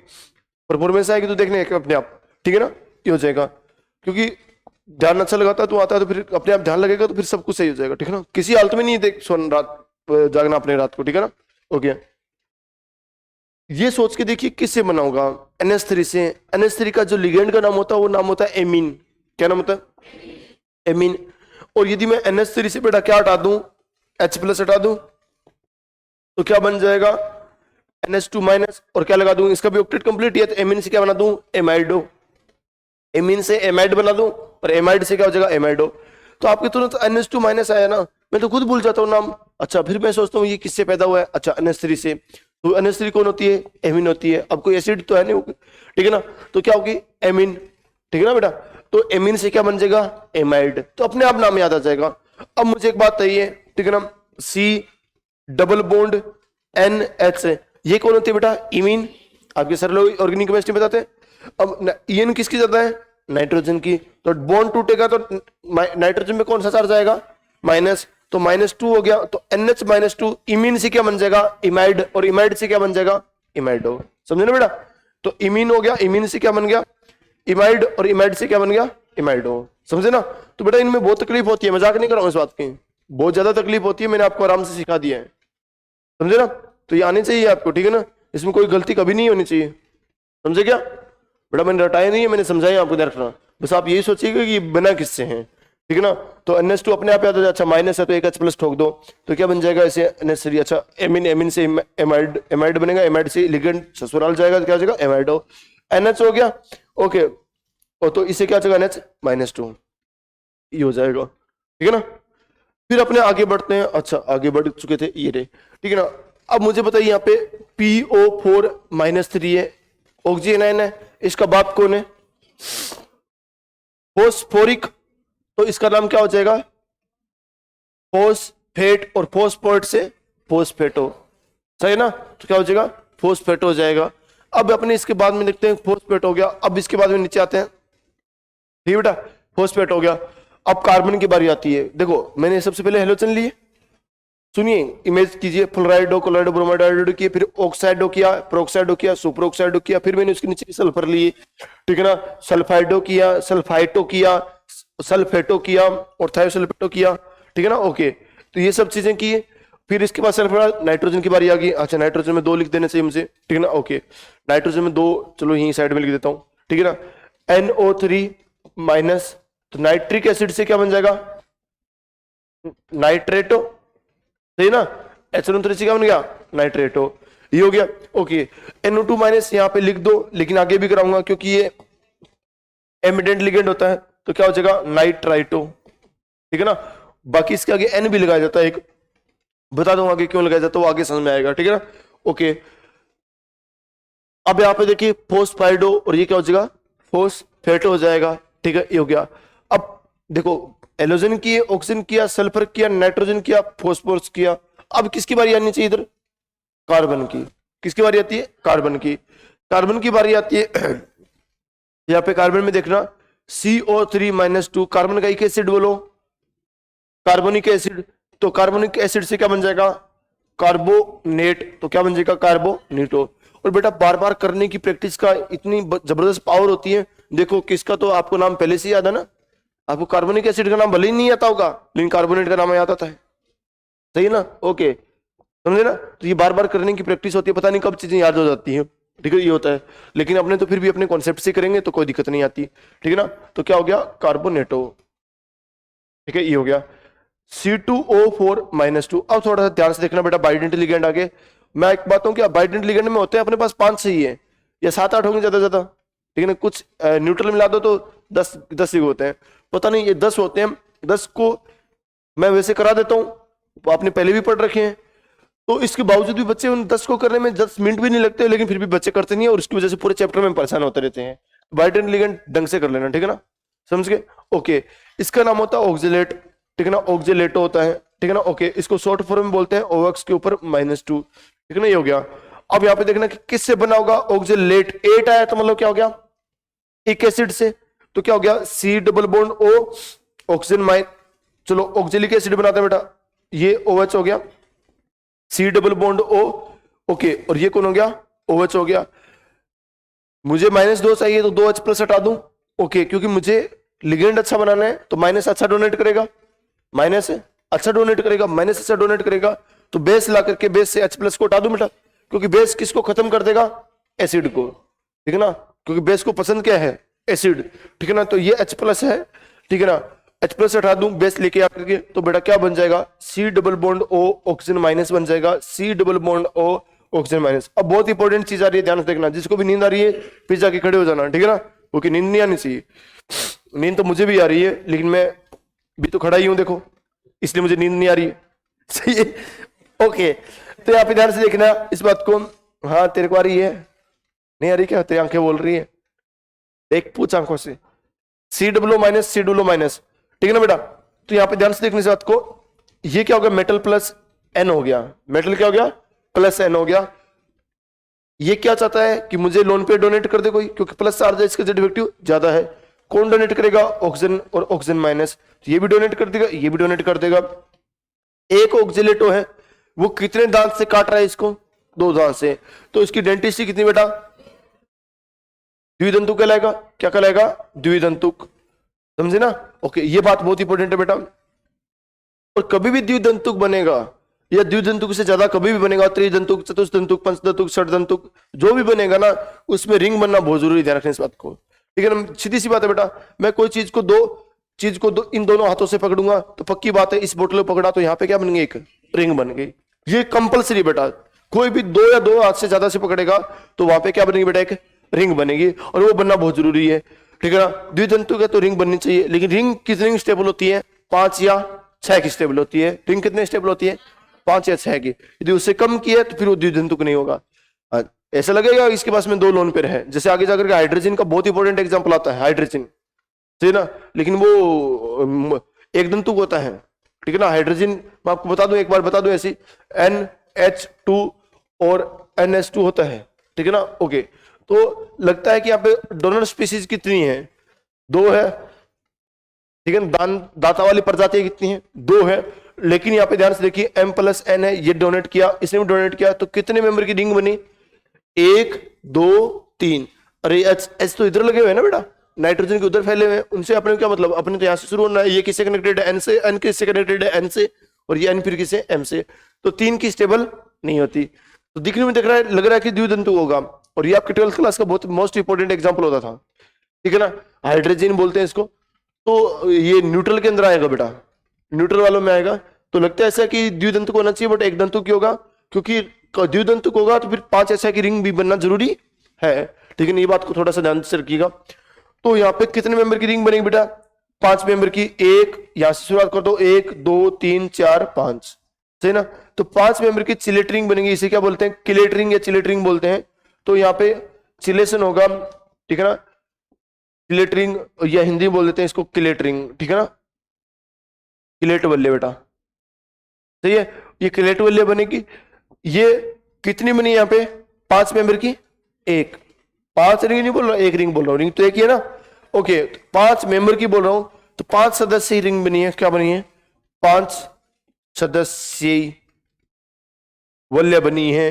परफॉर्मेंस आएगी तो देखने अपने आप, ठीक है ना, ये हो जाएगा। क्योंकि ध्यान अच्छा लगाता है तो आता है, तो फिर अपने आप ध्यान लगेगा तो फिर सब कुछ सही हो जाएगा, ठीक है ना। किसी हालत में नहीं देख सोन रात जागना अपने रात को, ठीक है ना। ओके, ये सोच के देखिए किससे बना होगा, NH3 से। NH3 का जो लिगेंड का नाम होता है वो नाम होता है एमीन। क्या नाम होता है, एमीन। और यदि मैं NH3 से बेटा क्या हटा दूं, H+ हटा दूं, तो क्या बन जाएगा, NH2 माइनस, और क्या लगा दूं, इसका भी ऑक्टेट कंप्लीट है, तो एमीन से क्या बना दूं, एमाइडो। एमीन से एमाइड बना दूं, और एमाइड से क्या हो जाएगा, एमाइडो। तो आपके तुरंत NH2 माइनस आया ना, मैं तो खुद भूल जाता हूँ नाम। अच्छा, फिर मैं सोचता हूँ ये किससे पैदा हुआ है, अच्छा NH3 से। तो NH3 कौन होती है, एमीन होती है। अब कोई एसिड तो है नहीं, ठीक है ना, तो क्या होगी, एमीन, ठीक है ना बेटा। तो एमीन से क्या बन जाएगा, एमाइड, तो अपने आप नाम याद आ जाएगा। अब मुझे एक बात चाहिए, ठीक है ना, C डबल बॉन्ड NH, ये कौन होती है बेटा, इमीन। आपके सर लोग ऑर्गेनिक केमिस्ट्री में बताते हैं। अब इन किसकी ज्यादा है, नाइट्रोजन की, तो बॉन्ड टूटेगा तो नाइट्रोजन में कौन सा चार्ज आएगा, माइनस, तो -2 हो गया, तो NH-2 इमीन से क्या बन जाएगा, इमाइड, और इमाइड से क्या बन जाएगा, इमाइडो। समझे ना बेटा। तो इमीन हो गया, इमीन से क्या बन गया, इमाइड, और इमाइड से क्या बन गया, इमाइडो। समझे ना। तो बेटा इनमें बहुत तकलीफ होती है, मजाक नहीं कर रहा हूं इस बात की, बहुत ज्यादा तकलीफ होती है, मैंने आपको आराम से सिखा दिया है, समझे ना। तो ये आनी चाहिए आपको, ठीक है ना, इसमें कोई गलती कभी नहीं होनी चाहिए, समझे क्या बेटा। मैंने रटाया नहीं है, मैंने समझाया आपको, ध्यान रखना। बस आप यही सोचिएगा कि बना किससे हैं, ठीक है ना। तो NH2 अपने आप याद हो जाए, अच्छा माइनस है तो एक H+ ठोक दो, तो क्या बन जाएगा ऐसे NH3। अच्छा, एमीन, एमीन से एमाइड, एमाइड बनेगा, एमाइड से लिगेंड ससुराल जाएगा तो क्या हो जाएगा, एमाइडो। NH हो गया, ओके, और तो इसे क्या हो जाएगा, NH-2, ये हो जाएगा, ठीक है ना। फिर अपने आगे बढ़ते हैं। अच्छा, आगे बढ़ चुके थे ये रहे, ठीक है ना। अब मुझे बताइए यहाँ पे PO4-3 है, ऑक्सीजन आयन है, इसका बाप कौन है, फोस्फोरिक, तो इसका नाम क्या हो जाएगा, फोस्फेट, और फोस्फोरेट से फोस्फेटो, सही है ना। तो क्या हो जाएगा, फोस्फेटो हो जाएगा। अब अपने इसके बाद में देखते हैं, फोस्फेट हो गया। अब इसके बाद में नीचे आते हैं, ठीक बेटा, फोस्फेट हो गया। अब कार्बन की बारी आती है। देखो मैंने सबसे पहले हेलोजन लिए, सुनिए इमेज कीजिए, फ्लोराइडो, क्लोराइडो, ब्रोमाइड, आयोडाइड किया, फिर ऑक्साइडो किया, पेरोक्साइडो किया, सुपर ऑक्साइडो किया, फिर मैंने उसके नीचे सल्फर लिए, ठीक है ना, सल्फाइडो किया, सल्फाइटो किया, सल्फेटो किया और थायोसल्फेटो किया, ठीक है ना। ओके, तो ये सब चीजें की। फिर इसके बाद सल्फर, नाइट्रोजन की बारी आ गई। अच्छा, नाइट्रोजन में 2 लिख देने चाहिए मुझे, ठीक है ना। ओके, नाइट्रोजन में 2, चलो यहीं साइड में लिख देता हूं, ठीक है ना। NO3 माइनस, तो नाइट्रिक एसिड से क्या बन जाएगा, नाइट्रेटो, सही ना। HNO3 से क्या बन गया, नाइट्रेटो, ये हो गया। ओके, NO2 माइनस यहाँ पे लिख दो, लेकिन आगे भी कराऊंगा क्योंकि ये एमिडेंट लिगेंड होता है, तो क्या हो जाएगा, नाइट्राइटो, ठीक है ना। बाकी इसके आगे N भी लगाया जाता है एक, बता दूंगा आगे क्यों लगाया जाता है, वो आगे समझ में आएगा, ठीक है ना। ओके, अब यहाँ पे देखिए फोस्फाइडो, और ये क्या हो जाएगा, फोस्फेटो हो जाएगा, ठीक है, ये हो गया। अब देखो एलोजन किया, ऑक्सीजन किया, सल्फर किया, नाइट्रोजन किया, फॉस्फोरस किया। अब किसकी बारी आनी चाहिए इधर, कार्बन की। किसकी बारी आती है, कार्बन की। कार्बन की बारी आती है यहाँ पे कार्बन में देखना, CO3 माइनस 2, कार्बन का एक एसिड बोलो, कार्बोनिक एसिड। तो कार्बोनिक एसिड से क्या बन जाएगा, कार्बोनेट, तो क्या बन जाएगा, कार्बोनेटो। और बेटा बार बार करने की प्रैक्टिस का इतनी जबरदस्त पावर होती है। देखो किसका तो आपको नाम पहले से याद है ना, आपको कार्बोनिक एसिड का नाम भले ही नहीं आता होगा, लेकिन कार्बोनेट का नाम याद आता है, सही है ना। ओके, समझे ना। तो ये बार बार करने की प्रैक्टिस होती है, पता नहीं कब चीजें याद हो जाती है, ठीक है, ये होता है। लेकिन अपने तो फिर भी अपने कॉन्सेप्ट से करेंगे तो कोई दिक्कत नहीं आती, ठीक है ना। तो क्या हो गया, कार्बोनेटो, ठीक है, ये हो गया। C2O4 minus 2। अब थोड़ा सा ध्यान से देखना बेटा, बाइडेंट लिगेंड आगे। मैं एक बात हूँ, क्या बाइडेंट लिगेंड में होते हैं अपने पास 5 सही है या 7-8 होंगे ज्यादा ज्यादा, ठीक है ना। कुछ न्यूट्रल मिला दो तो 10 ही होते हैं, पता नहीं ये 10 होते हैं। 10 को मैं वैसे करा देता हूँ, आपने पहले भी पढ़ रखे हैं। तो इसके बावजूद भी बच्चे उन 10 को करने में 10 मिनट भी नहीं लगते, लेकिन फिर भी बच्चे करते नहीं है, और उसकी वजह से पूरे चैप्टर में परेशान होते रहते हैं। बाइडेंट लिगेंड ढंग से कर लेना, ठीक है ना, समझ गए। ओके, इसका नाम होता है ऑक्जेलेट, ठीक है ना, ऑक्जेलेटो होता है, ठीक है ना। ओके, इसको शॉर्ट फॉर्म में बोलते हैं OX के ऊपर -2, ठीक है ना, ये हो गया। अब यहाँ पे देखना कि किससे बना होगा, ऑक्जेलेट, 8 आया तो मतलब क्या हो गया, एक एसिड से, तो क्या हो गया, C double bond O, oxygen mine, चलो ऑक्जेलिक एसिड बनाते हैं बेटा, ये OH हो गया, C double bond O, okay, और ये कौन हो गया, OH हो गया। मुझे -2 चाहिए तो 2H प्लस हटा दूं, ओके, क्योंकि मुझे लिगेंड अच्छा बनाना है, तो माइनस अच्छा डोनेट करेगा, माइनस अच्छा डोनेट करेगा, माइनस अच्छा डोनेट करेगा, तो बेस ला करके बेस से H प्लस को हटा दूं बेटा, क्योंकि बेस किसको खत्म कर देगा, एसिड को, ठीक है ना, क्योंकि बेस को पसंद क्या है, एसिड, ठीक है ना। तो ये H प्लस है, ठीक है ना, H प्लस हटा दूं, बेस लेके आकर के, तो बेटा क्या बन जाएगा, C double bond O, oxygen minus बन जाएगा, C double bond O, oxygen minus. अब बहुत इंपॉर्टेंट चीज आ रही है, ध्यान से देखना, जिसको भी नींद आ रही है फिर जाके खड़े हो जाना, ठीक है ना, क्योंकि नींद नहीं आनी चाहिए। नींद तो मुझे भी आ रही है, लेकिन मैं भी तो खड़ा ही हूं देखो, इसलिए मुझे नींद नहीं आ रही है, सही है। ओके, तो यहाँ पे ध्यान से देखना इस बात को। हाँ, तेरे को आ रही है, नहीं आ रही क्या, तेरी आंखें बोल रही है, देख पूछ आंखों से, C डब्लो माइनस, C डब्लो माइनस, ठीक है ना बेटा। तो यहाँ पे ध्यान से देखने इस बात को, ये क्या हो गया, मेटल प्लस N हो गया, मेटल क्या हो गया, प्लस N हो गया। ये क्या चाहता है कि मुझे लोन पे डोनेट कर दे कोई, क्योंकि प्लस चार्ज है, इसका डेरिवेटिव ज्यादा है। कौन डोनेट करेगा, ऑक्सीजन और ऑक्सीजन माइनस, तो ये भी डोनेट कर देगा, ये भी डोनेट कर देगा। एक ऑक्सीलेटो है, वो कितने दांत से काट रहा है इसको, 2 दांत से, तो इसकी डेंटिस्टी कितनी बेटा, द्विदंतुक कहलाएगा, क्या कहलाएगा, द्विदंतुक, समझे ना। ओके, ये बात बहुत इंपॉर्टेंट है बेटा। और कभी भी द्विदंतुक बनेगा या द्विदंतुक से ज्यादा कभी भी बनेगा, त्रिदंतुक, चतुष्दंतुक, पंचदंतुक, षडदंतुक, जो भी बनेगा ना, उसमें रिंग बनना बहुत जरूरी है, ध्यान रखना इस बात को, ठीक है ना। सीधी सी बात है बेटा, मैं कोई चीज को दो इन दोनों हाथों से पकड़ूंगा तो पक्की बात है, इस बोतल को पकड़ा तो यहाँ पे क्या बन गई, एक रिंग बन गई। ये कंपलसरी बेटा, कोई भी 2 हाथ से ज्यादा से पकड़ेगा तो वहां पे क्या बनेगी बेटा, एक रिंग बनेगी, और वो बनना बहुत जरूरी है, ठीक है ना। द्विदंतुक है तो रिंग बननी चाहिए, लेकिन रिंग कितनी स्टेबल होती है, 5 या 6 की स्टेबल होती है। रिंग कितने स्टेबल होती है, 5 या 6 की। यदि उससे कम की है तो फिर वो द्विदंतुक नहीं होगा। ऐसा लगेगा इसके पास में 2 लोन पेयर है, जैसे आगे जाकर के हाइड्रोजन का बहुत इंपॉर्टेंट एग्जांपल आता है, हाइड्रोजन, ठीक है ना, लेकिन वो एक दंतुक होता है, ठीक है ना। हाइड्रोजन मैं आपको बता दूं, एक बार बता दूं ऐसी, NH2 और NH2 होता है, ठीक है ना। ओके, तो लगता है कि यहाँ पे डोनर स्पीसीज कितनी है, 2 है, ठीक है ना। दाता वाली प्रजाति कितनी है, 2 है। लेकिन यहाँ पे ध्यान से देखिए M+N है, ये डोनेट किया, इसने भी डोनेट किया, तो कितने मेंबर की रिंग बनी, 1 2 3। अरे H तो इधर लगे हुए हैं ना बेटा, नाइट्रोजन के उधर फैले हुए हैं, उनसे अपने क्या मतलब, अपने तो यहाँ से शुरू होना है। ये किससे कनेक्टेड है, N से, N किससे कनेक्टेड है, N से, और ये N फिर किससे, M से। तो 3 की स्टेबल नहीं होती। तो दिखने में दिख रहा है, लग रहा है कि द्वितंतु होगा, और ये आपके 12th क्लास का बहुत मोस्ट इंपोर्टेंट एग्जाम्पल होता था, ठीक है ना। हाइड्रोजन बोलते हैं इसको, तो ये न्यूट्रल के अंदर आएगा बेटा, न्यूट्रल वालों में आएगा। तो लगता है ऐसा कि द्विदंतु को होना चाहिए, बट एक दंतु क्यों होगा, क्योंकि द्विदंतु होगा तो फिर 5 ऐसा की रिंग भी बनना जरूरी है, ठीक है। ये बात को थोड़ा सा ध्यान से रखिएगा। तो यहाँ पे कितने मेंबर की रिंग बनेगी बेटा, 5 मेंबर की। एक यहां से शुरुआत कर दो, 1 2 3 4 5, सही ना। तो 5 मेंबर की चिलेट रिंग बनेगी, इसे क्या बोलते हैं, किलेट रिंग या चिलेट रिंग बोलते हैं। तो यहाँ पे चिलेशन होगा, ठीक है ना, किलेट रिंग, या हिंदी में बोल देते हैं इसको किलेट रिंग, ठीक है ना, किलेट वल्ले बेटा, सही है। ये किलेट वल्ले बनेगी। ये कितनी बनी यहाँ पे, 5 मेंबर की, 1, 5 रिंग नहीं बोल रहा, 1 रिंग बोल रहा हूं, रिंग तो एक ही है ना। ओके, 5 मेंबर की बोल रहा हूं, तो 5 सदस्य रिंग बनी है, क्या बनी है, 5 सदस्य वल्य बनी है।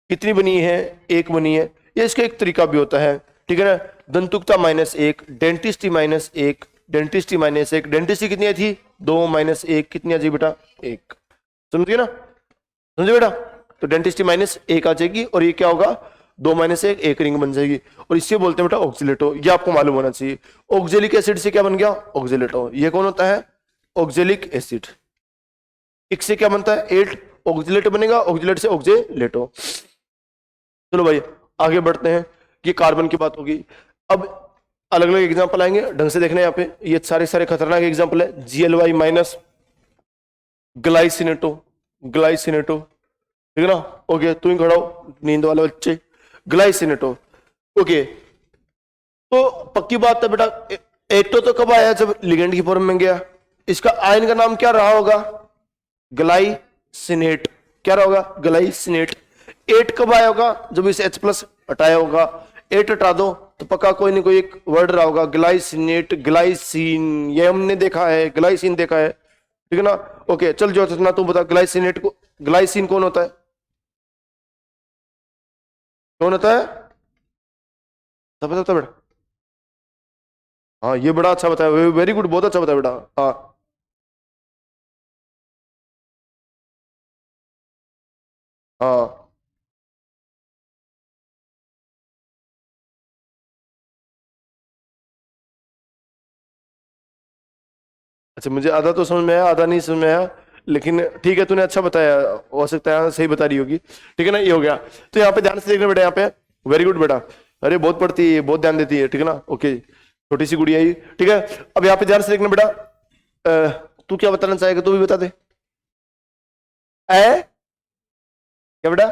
कितनी बनी है, 1 बनी है। ये इसका एक तरीका भी होता है, ठीक है ना। दंतुकता -1, डेंटिस्टी -1, डेंटिस्टी -1, डेंटिस्टी कितनी आई थी, 2 -1 कितनी आ जाएगी बेटा, 1। समझिए ना, समझे बेटा। तो डेंटिस्टी -1 आ जाएगी, और ये क्या होगा, 2 -1 1 रिंग बन जाएगी, और इससे बोलते हैं बेटा ऑक्सीलेटो। ये आपको मालूम होना चाहिए। ऑक्जेलिक एसिड से क्या बन गया, ऑक्सीलेटो। ये कौन होता है, ऑक्जेलिक एसिड। एक से क्या बनता है, 8 ऑक्सीलेट बनेगा, ऑक्सीलेट से ऑक्जेलेटो। चलो भाई आगे बढ़ते हैं, ये कार्बन की बात होगी। अब अलग अलग एग्जांपल आएंगे, ढंग से देखना। यहाँ पे ये सारे सारे खतरनाक एग्जांपल है। GLY- ग्लाइसिनेटो, ग्लाइसिनेटो, ठीक है ना। ओके, तू ही खड़ा हो नींद वाले बच्चे, ग्लाइसिनेटो। ओके, तो पक्की बात है बेटा, एटो तो कब आया, जब लिगेंड की फॉर्म में गया। इसका आयन का नाम क्या रहा होगा, ग्लाइसिनेट। क्या रहा होगा, ग्लाइसिनेट। 8 कब आया होगा, जब इसे H+ हटाया होगा। 8 हटा दो तो पक्का कोई नहीं कोई एक वर्ड रहा होगा, ग्लाइसिनेट, ग्लाइसिन। ये हमने देखा है, ग्लाइसिन देखा है, ठीक है ना। ओके, चल जो ना तू बता, ग्लाइसिनेट को, ग्लाइसिन कौन होता है, कौन होता है, सब बता बेटा। हाँ, ये बड़ा अच्छा बताया, वेरी गुड, बहुत अच्छा बताया बेटा। हाँ हाँ, अच्छा मुझे आधा तो समझ में आया, आधा नहीं समझ में आया, लेकिन ठीक है, तूने अच्छा बताया, हो सकता है सही बता रही होगी, ठीक है ना। ये हो गया। तो यहाँ पे ध्यान से देखना बेटा, यहाँ पे वेरी गुड बेटा, अरे बहुत पढ़ती है, बहुत ध्यान देती है, ठीक है ना। ओके, छोटी सी गुड़िया ही, ठीक है। अब यहाँ पे ध्यान से देखना बेटा, तू क्या बताना चाहेगा, तू भी बता दे। क्या बेटा,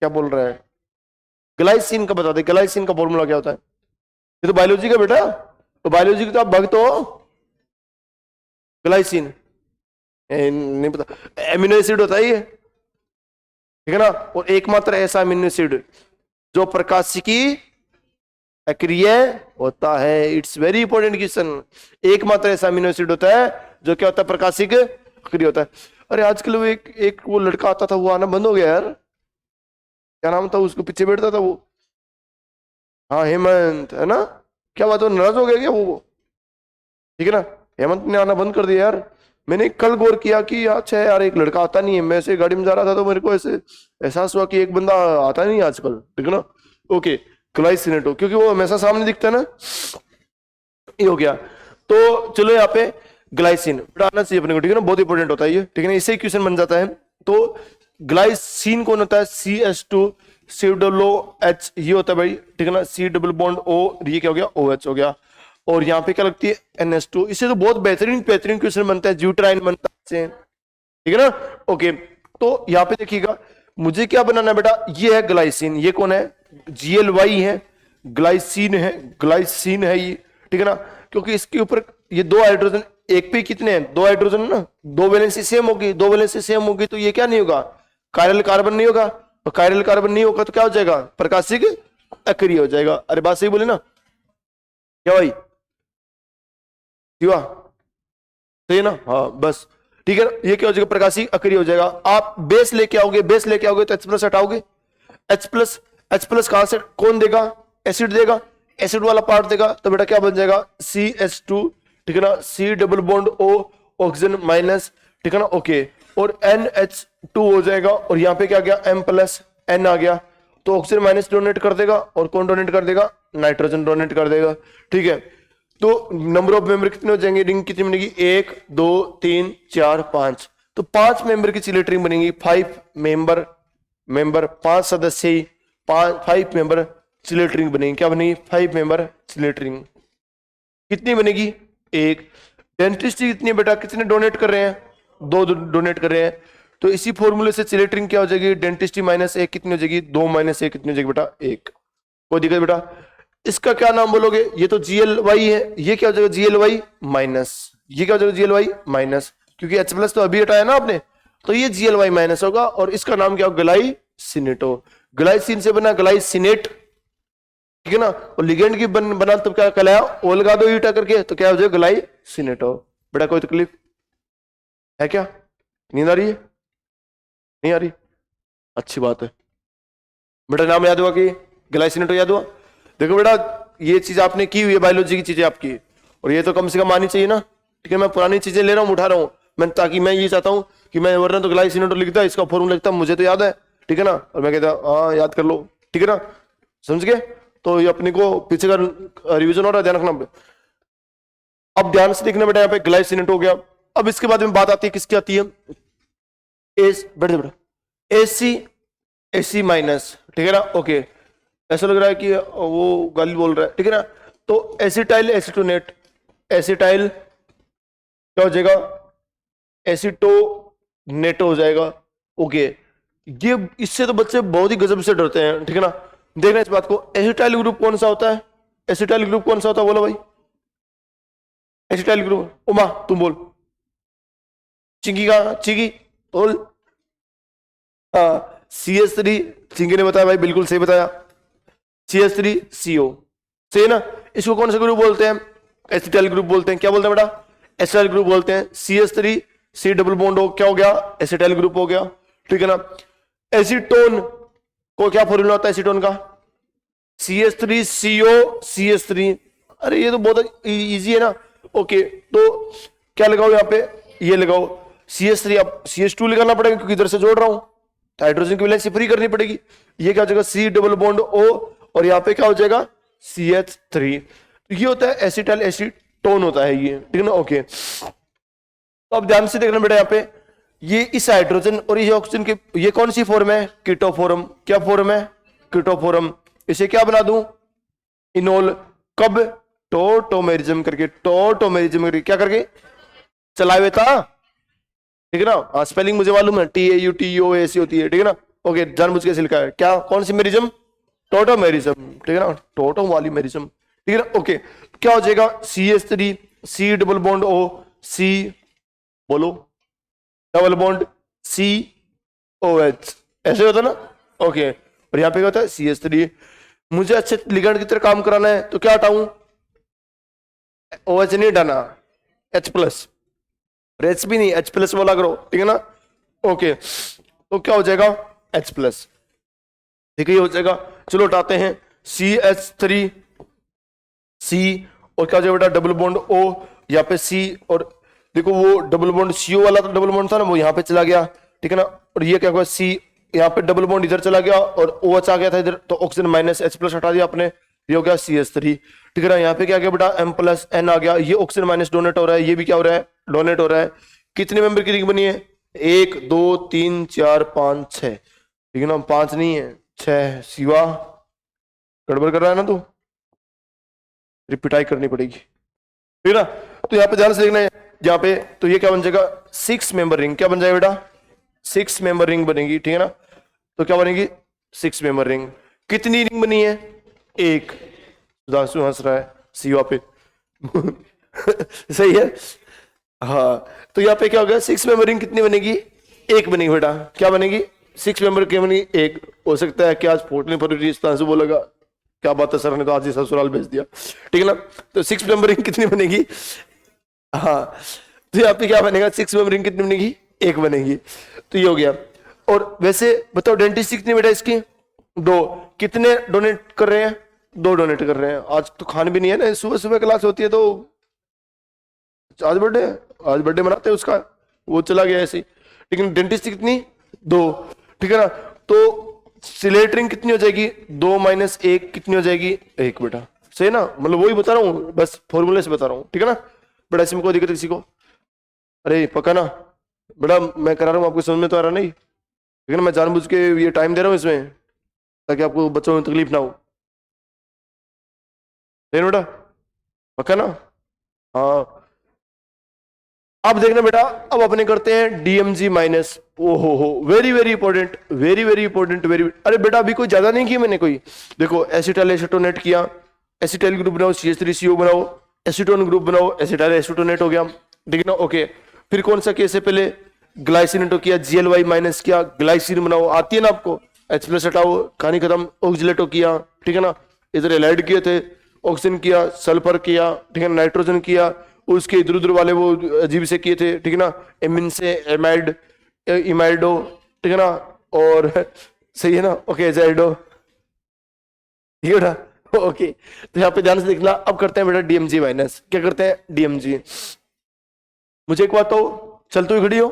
क्या बोल रहा है, ग्लाइसिन का बता दे, ग्लाइसिन का फॉर्मूला क्या होता है। ये तो बायोलॉजी का बेटा, तो बायोलॉजी की तो आप भक्त हो। ग्लाइसिन नहीं पता, एमिनो एसिड होता है ये, ठीक है ना। और एकमात्र ऐसा अमीनो एसिड जो प्रकाशिकी अक्रिय होता है। It's very important question. एकमात्र ऐसा अमीनो एसिड होता है जो क्या होता है, प्रकाशिक अक्रिय होता है। अरे आजकल वो एक वो लड़का आता था, वो आना बंद हो गया यार, क्या नाम था उसको, पीछे बैठता था वो, हाँ हेमंत, है ना। क्या बात, वो नाराज हो गया क्या वो, ठीक है ना। हेमंत ने आना बंद कर दिया यार। मैंने कल गौर किया कि अच्छा है यार, एक लड़का आता नहीं है। मैं ऐसे गाड़ी में जा रहा था तो मेरे को ऐसे एहसास हुआ कि एक बंदा आता नहीं है आजकल, ठीक है ना। ओके, ग्लाइसिनेटो, क्योंकि वो हमेशा सामने दिखता है ना। ये हो गया। तो चलो यहाँ पे ग्लाइसिन आना चाहिए अपने को, ठीक है ना, बहुत इंपॉर्टेंट होता है ये, ठीक है ना, इससे क्वेश्चन बन जाता है। तो ग्लाइसिन कौन होता है, CH2 COOH, ये होता है भाई, ठीक है ना। C+O, ये क्या हो गया, OH हो गया। और यहाँ पे क्या लगती है, NH2। इससे तो बहुत बेहतरीन बेहतरीन क्वेश्चन बनता है, ज्यूट्राइन बनता है, ठीक है ना। ओके, तो यहाँ पे देखिएगा, मुझे क्या बनाना है बेटा, ये है ग्लाइसिन, ये कौन है, GLY है, ग्लाइसिन है, ग्लाइसिन है ये, ठीक है ना। क्योंकि इसके ऊपर ये 2 हाइड्रोजन एक पे कितने हैं, 2 हाइड्रोजन ना, 2 वैलेंसी सेम होगी, 2 वैलेंसी सेम होगी तो ये क्या नहीं होगा, कायरल कार्बन नहीं होगा, और कायरल कार्बन नहीं होगा तो क्या हो जाएगा, प्रकाशिक अक्रिय हो जाएगा। अरे बात सही बोले ना क्या भाई, हुआ सही है ना, हाँ बस ठीक है ना, ये क्या हो जाएगा, प्रकाशिक अक्रिय हो जाएगा। आप बेस लेके आओगे, बेस लेके आओगे तो H+ हटाओगे, H+ कहां से कौन देगा, एसिड देगा, एसिड वाला पार्ट देगा तो बेटा क्या बन जाएगा, CH2, ठीक है ना, C double bond O, oxygen minus, ठीक है ना, ओके, और NH2 हो जाएगा, और यहाँ पे क्या गया, M+N आ गया, तो ऑक्सीजन माइनस डोनेट कर देगा, और कौन डोनेट कर देगा, नाइट्रोजन डोनेट कर देगा, ठीक है। तो नंबर ऑफ मेंबर कितने हो जाएंगे, रिंग कितनी बनेगी, 1 2 3 4 5, तो 5 मेंबर की चिलेट रिंग बनेगी, 5 मेंबर 5 सदस्य, 5 मेंबर चिलेट रिंग बनेगी, क्या बनेगी, 5 मेंबर चिलेट रिंग। कितनी बनेगी, 1। डेंटिस्ट्री कितनी है बेटा, कितने डोनेट कर रहे हैं, 2 डोनेट कर रहे हैं, तो इसी फॉर्मूले से चिलेट रिंग क्या हो जाएगी, डेंटिस्ट्री -1 कितनी हो जाएगी, 2 - 1 कितनी हो जाएगी बेटा, 1। कोई दिक्कत बेटा, इसका क्या नाम बोलोगे, ये तो GLY है, ये क्या हो जाएगा, GLY माइनस, ये क्या हो जाएगा, GLY माइनस, क्योंकि H+ तो अभी हटाया ना आपने, तो ये GLY माइनस होगा, और इसका नाम क्या होगा, ग्लाइसिनेटो, ग्लाइसिन से बना ग्लाइसिनेट, ठीक है ना, और लिगेंड की बना तो क्या कहलाया, ओ लगा दो ईटा करके तो क्या हो जाएगा, ग्लाइसिनेटो। बेटा कोई तकलीफ है क्या, नींद आ रही है, नहीं आ रही, अच्छी बात है बेटा, नाम याद हुआ कि ग्लाइसिनेटो याद हुआ। देखो बेटा ये चीज आपने की हुई है, बायोलॉजी की चीजें आपकी, और ये तो कम से कम आनी चाहिए ना, ठीक है, मैं पुरानी चीजें ले रहा हूँ, उठा रहा हूँ मैं, ताकि मैं ये चाहता हूँ कि मैं वरना तो ग्लाइसिनेटो लिखता, इसका फॉर्मूला लिखता, मुझे तो याद है, ठीक है ना, और मैं कहता हाँ याद कर लो, ठीक है ना, समझ गए, तो ये अपने को पीछे का रिवीजन हो रहा है, ध्यान रखना। अब ध्यान से देखना बेटा, यहाँ पे ग्लाइसिनेटो हो गया। अब इसके बाद में बात आती है, किसकी आती है, बेटा AC माइनस, ठीक है ना, ओके, ऐसा लग रहा है कि वो गाली बोल रहा है, ठीक है ना, तो एसिटाइल एसीटोनेट, एसिटाइल क्या हो जाएगा, एसीटोनेट हो जाएगा, ओके। ये इससे तो बच्चे बहुत ही गजब से डरते हैं, ठीक है ना, देखना इस बात को, एसिटाइल ग्रुप कौन सा होता है, एसिटाइल ग्रुप कौन सा होता है, बोलो भाई, एसिटाइल ग्रुप, उमा तुम बोल, चिंकी का, चिंकी बोल, CH3, चिंकी ने बताया भाई, बिल्कुल सही बताया, CH3CO, सही है ना, इसको कौन सा ग्रुप बोलते हैं, एसिटाइल ग्रुप बोलते हैं, क्या बोलते हैं बेटा, एसिटाइल ग्रुप बोलते हैं। CH3 C डबल बॉन्ड हो क्या हो गया, एसिटाइल ग्रुप हो गया, ठीक है ना। एसीटोन को क्या फॉर्मूला होता है एसीटोन का, CH3CO CH3, अरे ये तो बहुत इजी है ना, ओके, तो क्या लगाओ यहाँ पे, ये लगाओ CH3, अब CH2 लगाना पड़ेगा क्योंकि इधर से जोड़ रहा हूं, तो हाइड्रोजन की वैलेंसी फ्री करनी पड़ेगी, ये क्या हो जाएगा, C डबल बॉन्ड O, और यहाँ पे क्या हो जाएगा, CH3, तो ये होता है एसिटाइल एसीटोन होता है ये, ठीक है ना, ओके। तो अब ध्यान से देखना बेटा, यहाँ पे ये इस हाइड्रोजन और ये ऑक्सीजन के, ये कौन सी फॉर्म है, कीटोफॉर्म, क्या फॉर्म है, कीटोफॉर्म, इसे क्या बना दूं, इनोल, कब, टोटोमेरिज्म करके, टोटोमेरिज्म करके, क्या करके, चलावे था, ठीक है ना, स्पेलिंग मुझे मालूम है, TAUTOAC होती है, ठीक है ना, ओके, जानबूझ के लिखा है, क्या कौन सी मेरिज्म, टोटोमेरिज्म, ठीक है ना, टोटो वाली मेरिज्म, ठीक है ना, ओके, क्या हो जाएगा, CH3 C double bond O, C बोलो, डबल बॉन्ड COH, ऐसे होता है ना, ओके, और यहाँ पे क्या होता है CH3, मुझे अच्छे लिगेंड की तरह काम कराना है तो क्या हटाऊं, OH नहीं हटाना, H+, H भी नहीं, H+ बोला करो, ठीक है ना, ओके, तो क्या हो जाएगा, H+, ठीक है, ये हो जाएगा, चलो उठाते हैं, CH3 C, और क्या हो जाएगा बेटा, डबल बॉन्ड O, यहाँ पे C, और देखो वो डबल बॉन्ड CO वाला तो डबल बॉन्ड था ना, वो यहाँ पे चला गया, ठीक है ना, और ये क्या हुआ, C यहाँ पे डबल बॉन्ड इधर चला गया, और OH आ गया था इधर, तो ऑक्सीजन माइनस H+ हटा दिया आपने, ये हो गया CH3, ठीक है ना, यहाँ पे क्या गया बेटा, M+N आ गया, ये ऑक्सीजन माइनस डोनेट हो रहा है, ये भी क्या हो रहा है, डोनेट हो रहा है। कितने मेंबर की रिंग बनी है, 1 2 3 4 5 6, ठीक है ना, 5 नहीं है 6, शिवा गड़बड़ कर रहा है ना, तू रिपीटाई करनी पड़ेगी, ठीक है ना, तो यहाँ पे ध्यान से देखना है, यहाँ पे तो ये क्या बन जाएगा, 6 मेंबर रिंग, क्या बन जाएगा बेटा, 6 मेंबर रिंग बनेगी, ठीक है ना, तो क्या बनेगी, 6 मेंबर रिंग। कितनी रिंग बनी है, 1, सुधांशु हंस रहा है शिवा पे सही है, हाँ, तो यहाँ पे क्या होगा, 6 मेंबर रिंग कितनी बनेगी, एक बनेगी बेटा, क्या बनेगी, 6 मेंबर की बनेगी एक। हो सकता है कि आज फोटो पर इस तरह से बोलेगा क्या बात है सर ने तो आज ही ससुराल भेज दिया, ठीक है ना। तो 6 मेंबर रिंग कितनी बनेगी, हाँ, तो यहाँ पे क्या बनेगा, 6 मेंबर रिंग कितनी बनेगी, एक बनेगी। तो ये हो गया। और वैसे बताओ डेंटिस्ट कितनी बेटा इसकी, 2, कितने डोनेट कर रहे हैं, 2 डोनेट कर रहे हैं। आज तो खान भी नहीं है ना, सुबह सुबह क्लास होती है तो आज बर्थडे, आज बर्थडे मनाते हैं उसका, वो चला गया ऐसे ही। लेकिन डेंटिस्ट कितनी, 2, ठीक है ना। तो सिलेट रिंग कितनी हो जाएगी, 2 माइनस 1 कितनी हो जाएगी, 1 बेटा, सही ना, मतलब वही बता रहा हूँ, बस फॉर्मूले से बता रहा हूँ, ठीक है ना। बेटा इसमें कोई दिक्कत किसी को, अरे पक्का ना बेटा, मैं करा रहा हूँ, आपको समझ में तो आ रहा नहीं, ठीक है ना, मैं जानबूझ के ये टाइम दे रहा हूँ इसमें ताकि आपको बच्चों में तकलीफ ना हो, सही ना बेटा, पक्का ना। हाँ, अब देखना बेटा, अब अपने करते हैं डीएमजी माइनस, ओहो very very important, very very important, very, अरे बेटा अभी कोई ज्यादा नहीं किया मैंने कोई, देखो एसिटाइल एसीटोनेट किया, एसिटाइल ग्रुप बनाओ, CH3CO बनाओ, एसीटोन ग्रुप बनाओ, एसिटाइल एसीटोनेट हो गया, ठीक है ना, ओके। फिर कौन सा केस है, पहले ग्लाइसिनेटो किया, GLY माइनस किया, ग्लाइसिन बनाओ, आती है ना आपको, H+ हटाओ, कहानी खत्म, ऑक्जिलेटो किया, ठीक है ना, इधर एलाइड किए थे, ऑक्सीजन किया, सल्फर किया, ठीक है, नाइट्रोजन किया, उसके इधर उधर वाले वो अजीब से किए थे, ठीक है ना, एमिन से एमाइड, इमाइडो, ठीक है ना, और सही है ना, ओके, जाइडो, ठीक है बेटा, ओके। तो यहाँ पे ध्यान से देखना, अब करते हैं बेटा डीएमजी माइनस, क्या करते हैं, डीएमजी। मुझे एक बात तो, चलते हुए खड़ी हो,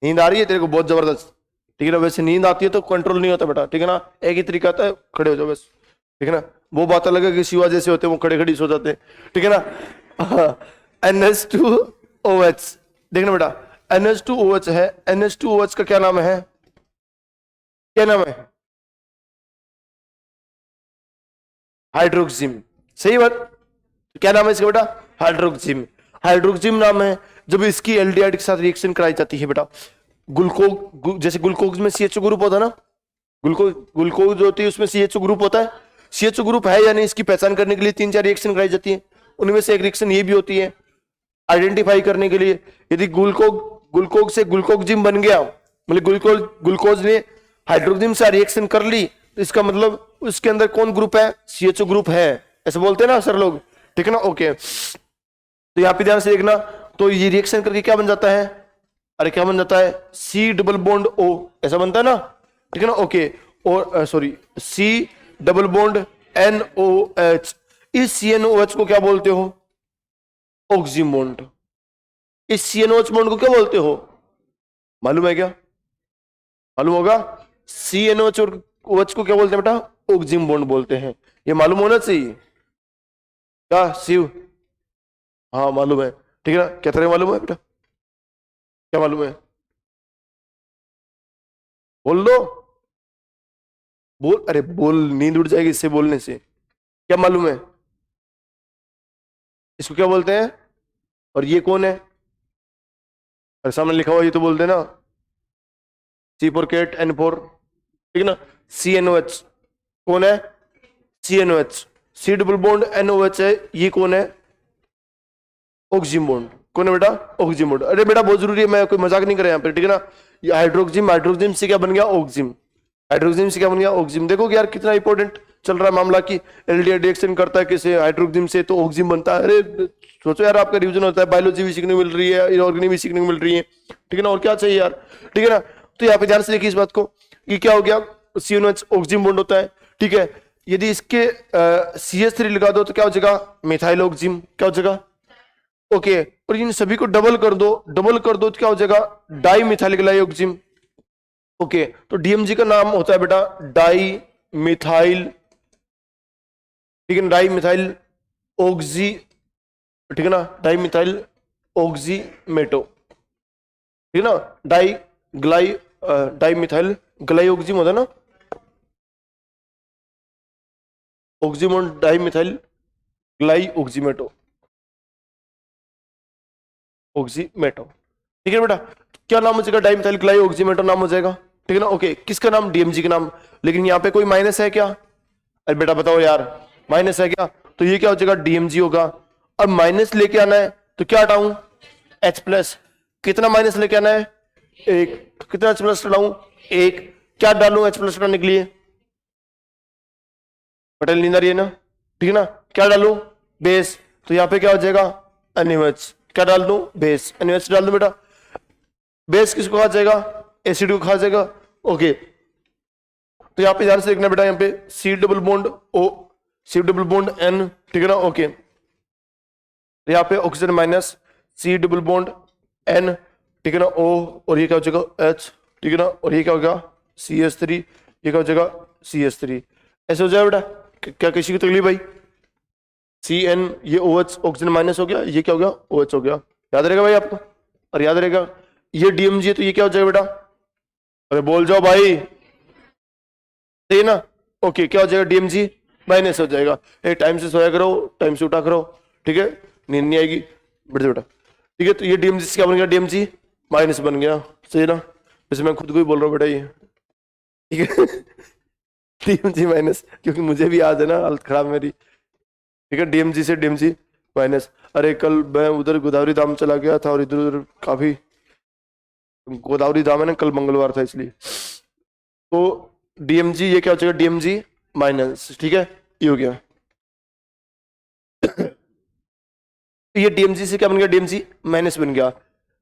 नींद आ रही है तेरे को बहुत जबरदस्त, ठीक है ना, वैसे नींद आती है तो कंट्रोल नहीं होता बेटा, ठीक है ना, एक ही तरीका आता है, खड़े हो जाओ बस, ठीक है ना, वो बात अलग है कि शिवा जैसे होते हैं वो खड़े खड़ी सो जाते हैं, ठीक है ना। NH2OH, देखना बेटा, NH2OH है, NH2OH का क्या नाम है, क्या नाम है, हाइड्रोक्सिम, सही बात, क्या नाम है इसका बेटा, हाइड्रोक्सिम, हाइड्रोक्सिम नाम है। जब इसकी एल्डिहाइड के साथ रिएक्शन कराई जाती है बेटा, जैसे ग्लूकोज में CHO ग्रुप होता है ना, ग्लूकोज होती है उसमें CHO ग्रुप होता है, CHO ग्रुप है या नहीं इसकी पहचान करने के लिए 3-4 रिएक्शन कराई जाती है, उनमें से एक रिएक्शन ये भी होती है आइडेंटिफाई करने के लिए, यदि ग्लूकोज से ग्लूकोजिम बन गया, मतलब ग्लूकोज ने हाइड्रोक्सिम से रिएक्शन कर ली, तो इसका मतलब उसके अंदर कौन ग्रुप है, CHO ग्रुप है, ऐसे बोलते हैं ना सर लोग, ठीक है ना, ओके। तो यहाँ पे ध्यान से देखना, तो ये रिएक्शन करके क्या बन जाता है, अरे क्या बन जाता है, C+O, ऐसा बनता है ना, ठीक है ना, ओके। और सॉरी, C+NOH, इस CNOH को क्या बोलते हो, ऑक्सीजन बॉन्ड, इस CNOH बॉन्ड को क्या बोलते हो, मालूम है क्या, मालूम होगा, CNOH और OH को क्या बोलते हैं बेटा, ऑक्सीजन बॉन्ड बोलते हैं, ये मालूम होना चाहिए, क्या शिव, हाँ मालूम है, ठीक है ना, क्या तरह मालूम है बेटा, क्या मालूम है, बोल दो, बोल, अरे बोल, नींद उड़ जाएगी इससे बोलने से, क्या मालूम है, इसको क्या बोलते हैं, और ये कौन है, अरे सामने लिखा हुआ ये तो बोलते हैं ना, C4 कैट N4, ठीक है ना, CNOH कौन है, CNOH, C+NOH है, ये कौन है, ऑक्सीजन बॉन्ड, कौन है बेटा, ऑक्सीजन बॉन्ड, अरे बेटा बहुत जरूरी है, मैं कोई मजाक नहीं कर रहा यहाँ पे, ठीक है ना, ये हाइड्रोक्सिम, हाइड्रोक्सिम से क्या बन गया, ऑक्सीजन, हाइड्रोक्सिम से क्या बन गया, ऑक्सीजन, देखो यार कितना इंपॉर्टेंट चल रहा है मामला की, एल्डिहाइड रिएक्शन करता है किसे, हाइड्रोक्सिम से, तो ऑक्सीजन बनता है, अरे सोचो यार, आपका रिवीजन होता है, बायोलॉजी भी सीखने को मिल रही है, इनऑर्गेनिक भी सीखने को मिल रही है, ठीक है ना, और क्या चाहिए यार, ठीक है ना। तो यहाँ पे ध्यान से देखिए इस बात को, कि क्या हो गया, CNOH ऑक्सीजन बॉन्ड होता है, ठीक है, यदि इसके CH3 लगा दो तो क्या हो जाएगा, मिथाइल ऑक्सीजन, क्या हो जाएगा, ओके, और इन सभी को डबल कर दो, डबल कर दो तो क्या हो जाएगा, डाई मिथाइल ग्लाइऑक्सिम, ओके। तो डीएमजी का नाम होता है बेटा डाई मिथाइल, ठीक है, डाई मिथाइल ऑक्सी, ठीक है ना, डाई मिथाइल ऑक्सीमेटो, ठीक है ना, डाई मिथाइल ग्लाइऑक्सिम होता है ना, ऑक्सीमोन डाई मिथाइल ग्लाइऑक्सीमेटो, ऑक्सीमेटो, ठीक है बेटा, क्या नाम हो जाएगा, डाइमिथाइल ग्लाइऑक्सीमेटो नाम हो जाएगा, ठीक है ना, ओके। किसका नाम, डीएमजी का नाम, लेकिन यहाँ पे कोई माइनस है क्या, अरे बेटा बताओ यार, माइनस है क्या, तो ये क्या हो जाएगा, डीएमजी होगा। अब माइनस लेके आना है तो क्या हटाऊं, H प्लस, कितना माइनस लेके आना है, एक, तो कितना H प्लस डालूं, एक, क्या डालूं H प्लस डालने के लिए, पटेल नींद आ रही है ना, ठीक है ना, क्या डालूं, बेस, तो यहाँ पे क्या हो जाएगा, NaOH, क्या डाल दूं, बेस, NaOH डाल दूं बेटा, बेस किसको कहा जाएगा, एसिड को कहा जाएगा, ओके। तो यहाँ पे ध्यान से देखना बेटा, यहाँ पे C double bond O, C double bond N, ठीक है ना, ओके। यहाँ पे oxygen minus, C double bond N, ठीक है ना, O, और ये क्या हो जाएगा H, ठीक है ना, और ये क्या हो गया CH3, ये क्या हो जाएगा CH3, ऐसे हो जाएगा बेटा, क्या किसी की तकलीफ भाई, CN, ये OH ऑक्सीजन माइनस हो गया, ये क्या हो गया OH हो गया, याद रहेगा भाई आपको, और याद रहेगा ये DMG है तो ये क्या हो जाएगा बेटा, अरे बोल जाओ भाई, सही है ना, ओके, क्या हो जाएगा DMG माइनस हो जाएगा, टाइम से सोया करो, टाइम से उठा करो, ठीक है, नींद नहीं आएगी, बैठ बेटा, ठीक है। तो ये DMG से क्या बन गया, DMG माइनस बन गया, सही है ना, वैसे मैं खुद को ही बोल रहा हूँ बेटा ये, ठीक है DMG माइनस, क्योंकि मुझे भी याद है ना हालत खराब मेरी, ठीक है, DMG से DMG माइनस। अरे कल मैं उधर गोदावरी धाम चला गया था और इधर उधर काफी, गोदावरी धाम है ना, कल मंगलवार था इसलिए, तो DMG ये क्या हो जाएगा, DMG माइनस, ठीक है, ये हो गया ये DMG से क्या बन गया, DMG माइनस बन गया।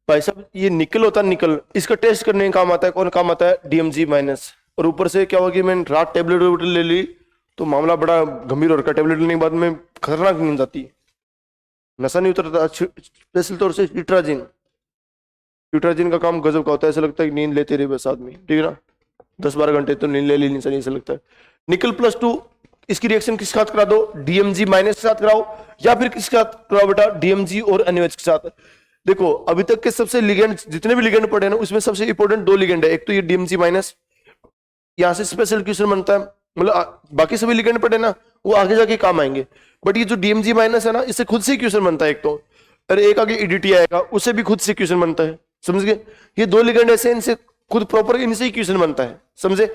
भाई साहब ये निकल होता है, निकल, इसका टेस्ट करने का काम आता है, कौन काम आता है, DMG माइनस, और ऊपर से क्या हुआ कि मैंने रात टेबलेट ले ली तो मामला बड़ा गंभीर हो रखा, टेबलेट लेने के बाद में खतरनाक नींद आती, नशा नहीं उतरता, स्पेशल तौर से यूट्राजिन, यूट्राजिन का काम गजब का होता है, ऐसा लगता है कि नींद लेते रहे बस आदमी, ठीक है ना, 10-12 घंटे तो नींद ले ली नहीं, ऐसा लगता है। निकल प्लस 2, इसकी रिएक्शन किसके साथ करा दो, DMG माइनस के साथ कराओ, या फिर किसके साथ कराओ बेटा, DMG और NaOH के साथ। देखो अभी तक के सबसे लिगेंड, जितने भी लिगेंड पड़े ना, उसमें सबसे इंपॉर्टेंट 2 लिगेंड है, एक तो ये DMG माइनस, यहाँ से स्पेशल क्वेश्चन बनता है, मतलब बाकी सभी लिगेंड पड़े ना वो आगे जाके काम आएंगे, बट ये जो DMG माइनस है ना, इससे खुद से क्वेश्चन बनता है, एक तो, अरे एक आगे EDT आएगा उससे भी खुद से क्वेश्चन बनता है, समझ गए, ये 2 लिगेंड ऐसे, इनसे खुद प्रॉपर इनसे ही क्वेश्चन बनता है, समझे।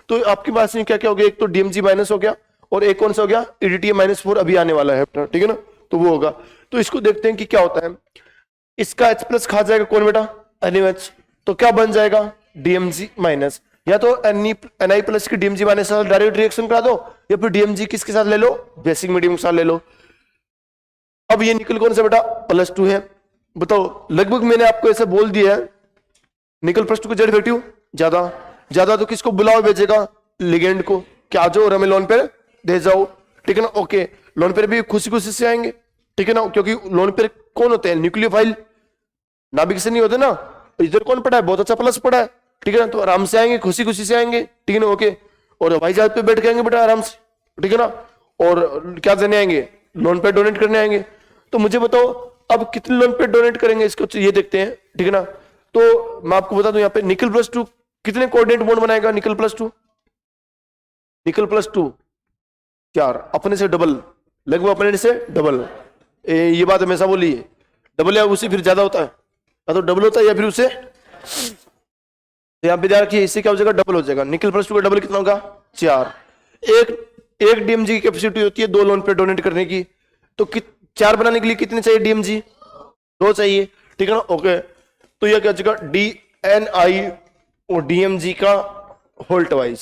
तो आपके पास में क्या क्या हो गया, एक तो DMG माइनस हो गया, और एक कौन सा हो गया, EDTA-4 अभी आने वाला है, ठीक है ना, तो वो होगा। तो इसको देखते हैं कि क्या होता है, इसका H प्लस खा जाएगा कौन बेटा, NaOH, तो क्या बन जाएगा DMG माइनस, या तो Ni प्लस की DMG माइनस के साथ डायरेक्ट रिएक्शन करा दो, या फिर DMG किसके साथ ले लो, बेसिक मीडियम के साथ ले लो। अब ये निकल कौन सा बेटा, +2 है, बताओ, लगभग मैंने आपको ऐसे बोल दिया है, निकल +2 को जेड इफेक्टिव ज्यादा, ज्यादा तो किसको बुलाओ भेजेगा, लिगेंड को, क्या जो, और हमें लोन पे दे जाओ, ठीक है ना, ओके, लोन पे भी खुशी खुशी से आएंगे, ठीक है ना, क्योंकि लोन पे कौन होते हैं, न्यूक्लियोफाइल, नाभिक से नहीं होते ना, इधर कौन पड़ा है, बहुत अच्छा प्लस पड़ा है, ठीक है ना, तो आराम से आएंगे, खुशी खुशी से आएंगे, ठीक है ना, ओके, और हवाई जहाज पे बैठ के आएंगे बेटा आराम से, ठीक है ना, और क्या देने आएंगे, लोन पे डोनेट करने आएंगे। तो मुझे बताओ अब कितने लोन पे डोनेट करेंगे, इसको ये देखते हैं, ठीक है ना। तो मैं आपको बता दूं यहाँ पे निकल +2 कितने कोऑर्डिनेट बॉन्ड बनाएगा, निकल +2, निकल +2 4, अपने से डबल, लगभग अपने से डबल, ये बात हमेशा बोली है, डबल या उससे फिर ज्यादा होता है, या तो डबल होता है या फिर उससे, यहाँ पे ध्यान रखिए, इससे क्या हो जाएगा, डबल हो जाएगा, निकल +2 का डबल कितना होगा 4, एक DMG की कैपेसिटी होती है 2 लोन पे डोनेट करने की, तो 4 बनाने के लिए कितने चाहिए DMG, 2 चाहिए, ठीक है ना, ओके। तो यह क्या हो जाएगा DNi और DMG का होल ट्वाइस,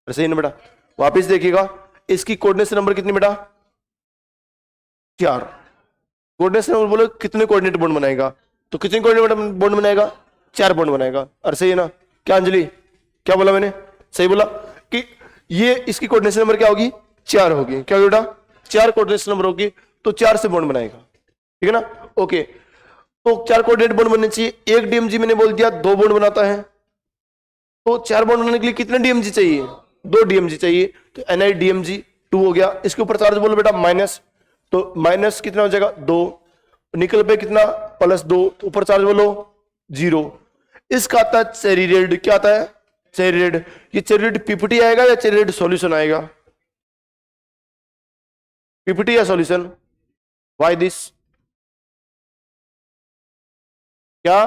ऐसे ही ना बेटा, वापिस देखिएगा, इसकी कोऑर्डिनेट नंबर कितनी बेटा 4, कोऑर्डिनेट नंबर बोलो कितने कोऑर्डिनेट बॉन्ड बनाएगा, तो कितने कोऑर्डिनेट बॉन्ड बनाएगा, 4 बॉन्ड बनाएगा, और सही है ना, क्या अंजलि, क्या बोला मैंने, सही बोला कि ये इसकी कोऑर्डिनेट नंबर क्या होगी 4 होगी, क्या बेटा 4 कोऑर्डिनेट नंबर होगी, तो 4 से बॉन्ड बनाएगा, ठीक है ना, ओके। तो 4 कोऑर्डिनेट बॉन्ड बनने चाहिए, एक DMG मैंने बोल दिया 2 बॉन्ड बनाता है, तो 4 बॉन्ड बनाने के लिए कितने DMG चाहिए, 2 DMG चाहिए, तो NiDMG 2 हो गया, इसके ऊपर चार्ज बोलो बेटा माइनस, तो माइनस कितना हो जाएगा 2, निकल पे कितना +2, तो ऊपर चार्ज बोलो 0, इसका आता है चेरी रेड, क्या आता है चेरी रेड, ये चेरी रेड PPT आएगा या चेरी रेड सॉल्यूशन आएगा, PPT या सॉल्यूशन, व्हाई दिस, क्या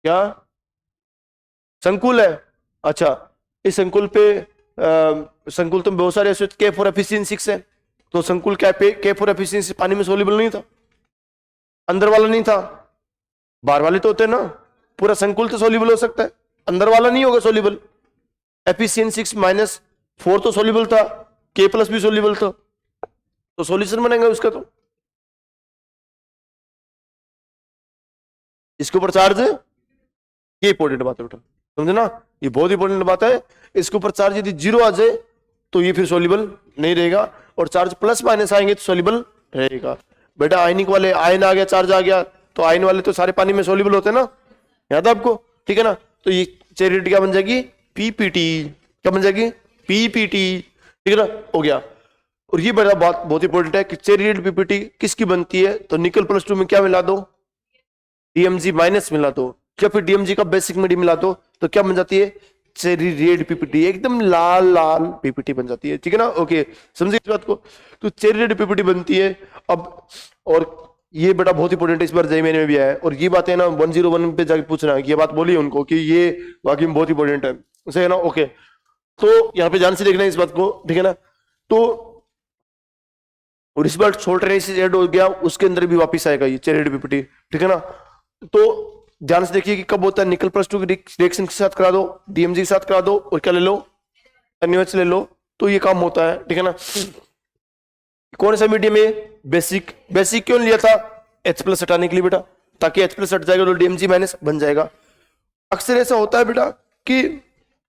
क्या संकुल है, अच्छा, इस संकुल पे संकुल तो बहुत सारे ऐसे K4 है, तो संकुल क्या पे K4 पानी में सोल्यूबल नहीं था, अंदर वाला नहीं था, बाहर वाले तो होते हैं ना, पूरा संकुल तो सोल्यूबल हो सकता है, अंदर वाला नहीं होगा सोल्यूबल। FeCN6 - 4 तो सोल्यूबल था, K+ भी सोल्यूबल था, तो सॉल्यूशन बनेगा उसका। तो इसके ऊपर चार्ज है, ये इंपॉर्टेंट बात है बेटा, समझे ना, ये बहुत इंपॉर्टेंट बात है। इसके ऊपर चार्ज यदि 0 आ जाए तो ये फिर सोल्यूबल नहीं रहेगा, और चार्ज +- आएंगे तो सोल्यूबल रहेगा। बेटा आयनिक वाले, आयन आ गया, चार्ज आ गया, तो आयन वाले तो सारे पानी में सोल्यूबल होते हैं ना, याद है आपको, ठीक है ना। तो ये चेरियट क्या बन जाएगी, PPT, क्या बन जाएगी, PPT, ठीक है ना, हो गया। और ये बड़ा बात बहुत इंपॉर्टेंट है कि चेरियट PPT किसकी बनती है, तो निकल +2 में क्या मिला दो, DMg- मिला दो, या फिर DMg का बेसिक मीडियम मिला दो, तो क्या बन जाती है, चेरी रेड PPT, एकदम लाल लाल PPT बन जाती है, ठीक है ना। ओके, समझिए इस बात को। तो चेरी रेड PPT बनती है अब, और ये बेटा बहुत इंपॉर्टेंट है, इस बार JEE में भी आया है, और ये बातें ना 101 पे जाके पूछना है कि ये बात बोली उनको कि ये वाकई में बहुत इंपॉर्टेंट है, सही है ना। ओके, तो यहाँ पे ध्यान से देखना है इस बात को, ठीक है ना। तो और इस बार सोल्ट ऐड हो गया, उसके अंदर भी वापिस आएगा ये चेरी रेड PPT, ठीक है ना। तो ध्यान से देखिए कि कब होता है, निकल +2 की रिएक्शन के साथ करा दो, DMG के साथ करा दो, और क्या ले लो, NaOH ले लो, तो ये काम होता है, ठीक है ना। कौन सा मीडियम है, बेसिक, बेसिक क्यों लिया था, H+ हटाने के लिए बेटा, ताकि H+ हट जाएगा तो DMg- बन जाएगा। अक्सर ऐसा होता है बेटा कि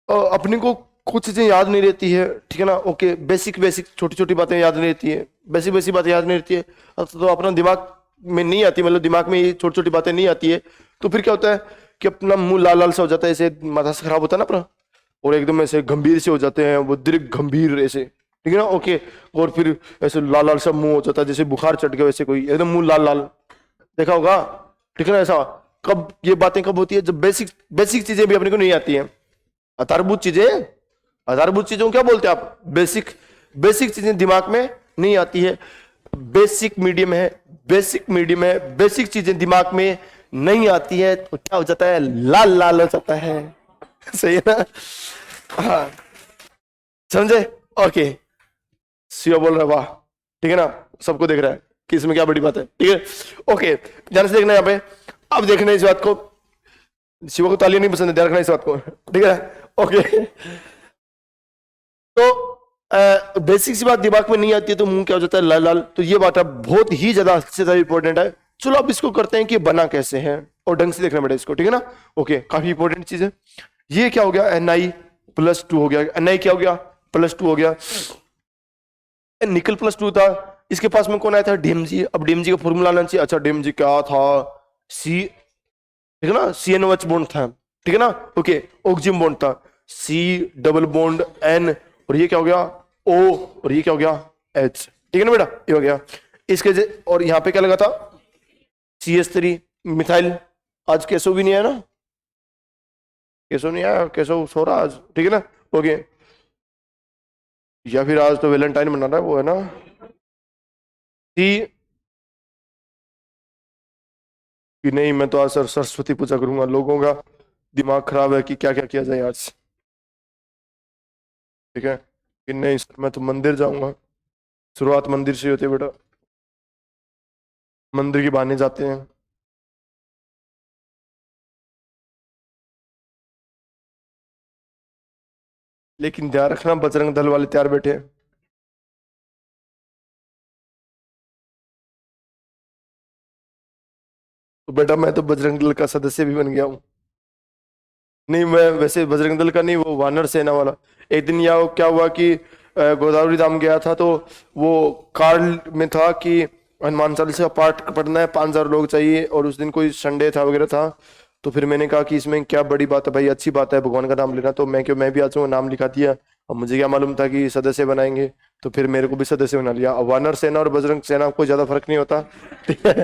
अपने को कुछ चीजें याद नहीं रहती है, ठीक है ना। ओके, बेसिक बेसिक छोटी छोटी बातें याद नहीं रहती है, बेसिक बेसिक बातें याद नहीं रहती है, तो अपना दिमाग में नहीं आती, मतलब दिमाग में ये छोटी छोटी बातें नहीं आती है, तो फिर क्या होता है कि अपना मुंह लाल लाल सा हो जाता है, ऐसे माथा से खराब होता है ना अपना, और एकदम ऐसे गंभीर से हो जाते हैं वो, दीर्घ गंभीर ऐसे, ठीक है ना। ओके, और फिर ऐसे लाल लाल सा मुंह हो जाता है, जैसे बुखार चढ़ गया वैसे, कोई एकदम मुंह लाल लाल, देखा होगा, ठीक है ना ऐसा। कब ये बातें कब होती है, जब बेसिक बेसिक चीजें भी अपने को नहीं आती हैं, आधारभूत चीजें, आधारभूत चीजों को क्या बोलते हैं आप, बेसिक, बेसिक चीजें दिमाग में नहीं आती है, बेसिक मीडियम है, बेसिक मीडियम है, बेसिक चीजें दिमाग में नहीं आती है, तो क्या हो जाता है, लाल लाल हो जाता है, सही है ना। हाँ, समझे। ओके, सीओ बोल रहा है वाह, ठीक है ना, सबको देख रहा है कि इसमें क्या बड़ी बात है, ठीक है। ओके, ध्यान से देखना यहाँ पे, अब देखना इस बात को, शिवा को तालियां नहीं पसंद है, ध्यान रखना इस बात को, ठीक है। ओके, तो बेसिक सी बात दिमाग में नहीं आती है तो मुंह क्या हो जाता है, लाल लाल, तो ये बात अब बहुत ही ज्यादा से ज्यादा इंपॉर्टेंट है। चलो अब इसको करते हैं कि बना कैसे है, और ढंग से देखना बेटा इसको, ठीक है ना। ओके, काफी इंपॉर्टेंट चीज है। ये क्या हो गया, Ni+2 हो गया, Ni क्या हो गया, +2 हो गया, निकल +2 था, इसके पास में कौन आया था, DMG। अब DMG का फॉर्मूला आना चाहिए, अच्छा DMG क्या था, सी, ठीक है ना, CNOH बॉन्ड था, ठीक है ना। ओके, ऑक्सिजन बॉन्ड था, C डबल बॉन्ड N, और ये क्या हो गया, O, और ये क्या हो गया, H, ठीक है ना बेटा, ये हो गया इसके और यहाँ पे क्या लगा था, CH3 मिथाइल। आज केशव भी नहीं आया ना, केशव नहीं आया, केशव सो रहा आज, ठीक है ना। ओके, या फिर आज तो वैलेंटाइन मना रहा है वो, है ना। सी, कि नहीं मैं तो आज सर सरस्वती पूजा करूंगा, लोगों का दिमाग खराब है कि क्या क्या किया जाए आज, ठीक है, कि नहीं सर मैं तो मंदिर जाऊंगा, शुरुआत मंदिर से होती है बेटा, मंदिर के बहाने जाते हैं। लेकिन ध्यान रखना बजरंग दल वाले तैयार बैठे हैं, तो बेटा मैं तो बजरंग दल का सदस्य भी बन गया हूँ। नहीं मैं वैसे बजरंग दल का नहीं, वो वानर सेना वाला। एक दिन यहाँ क्या हुआ कि गोदावरी धाम गया था, तो वो कार में था कि हनुमान चालीसा का पाठ पढ़ना है, 5,000 लोग चाहिए, और उस दिन कोई संडे था वगैरह था, तो फिर मैंने कहा कि इसमें क्या बड़ी बात है भाई, अच्छी बात है भगवान का नाम लेना, तो मैं क्यों, मैं भी आ जाऊंगा, नाम लिखा दिया। अब मुझे क्या मालूम था कि सदस्य बनाएंगे, तो फिर मेरे को भी सदस्य बना लिया। अब वानर सेना और बजरंग सेना कोई ज्यादा फर्क नहीं होता, ठीक है।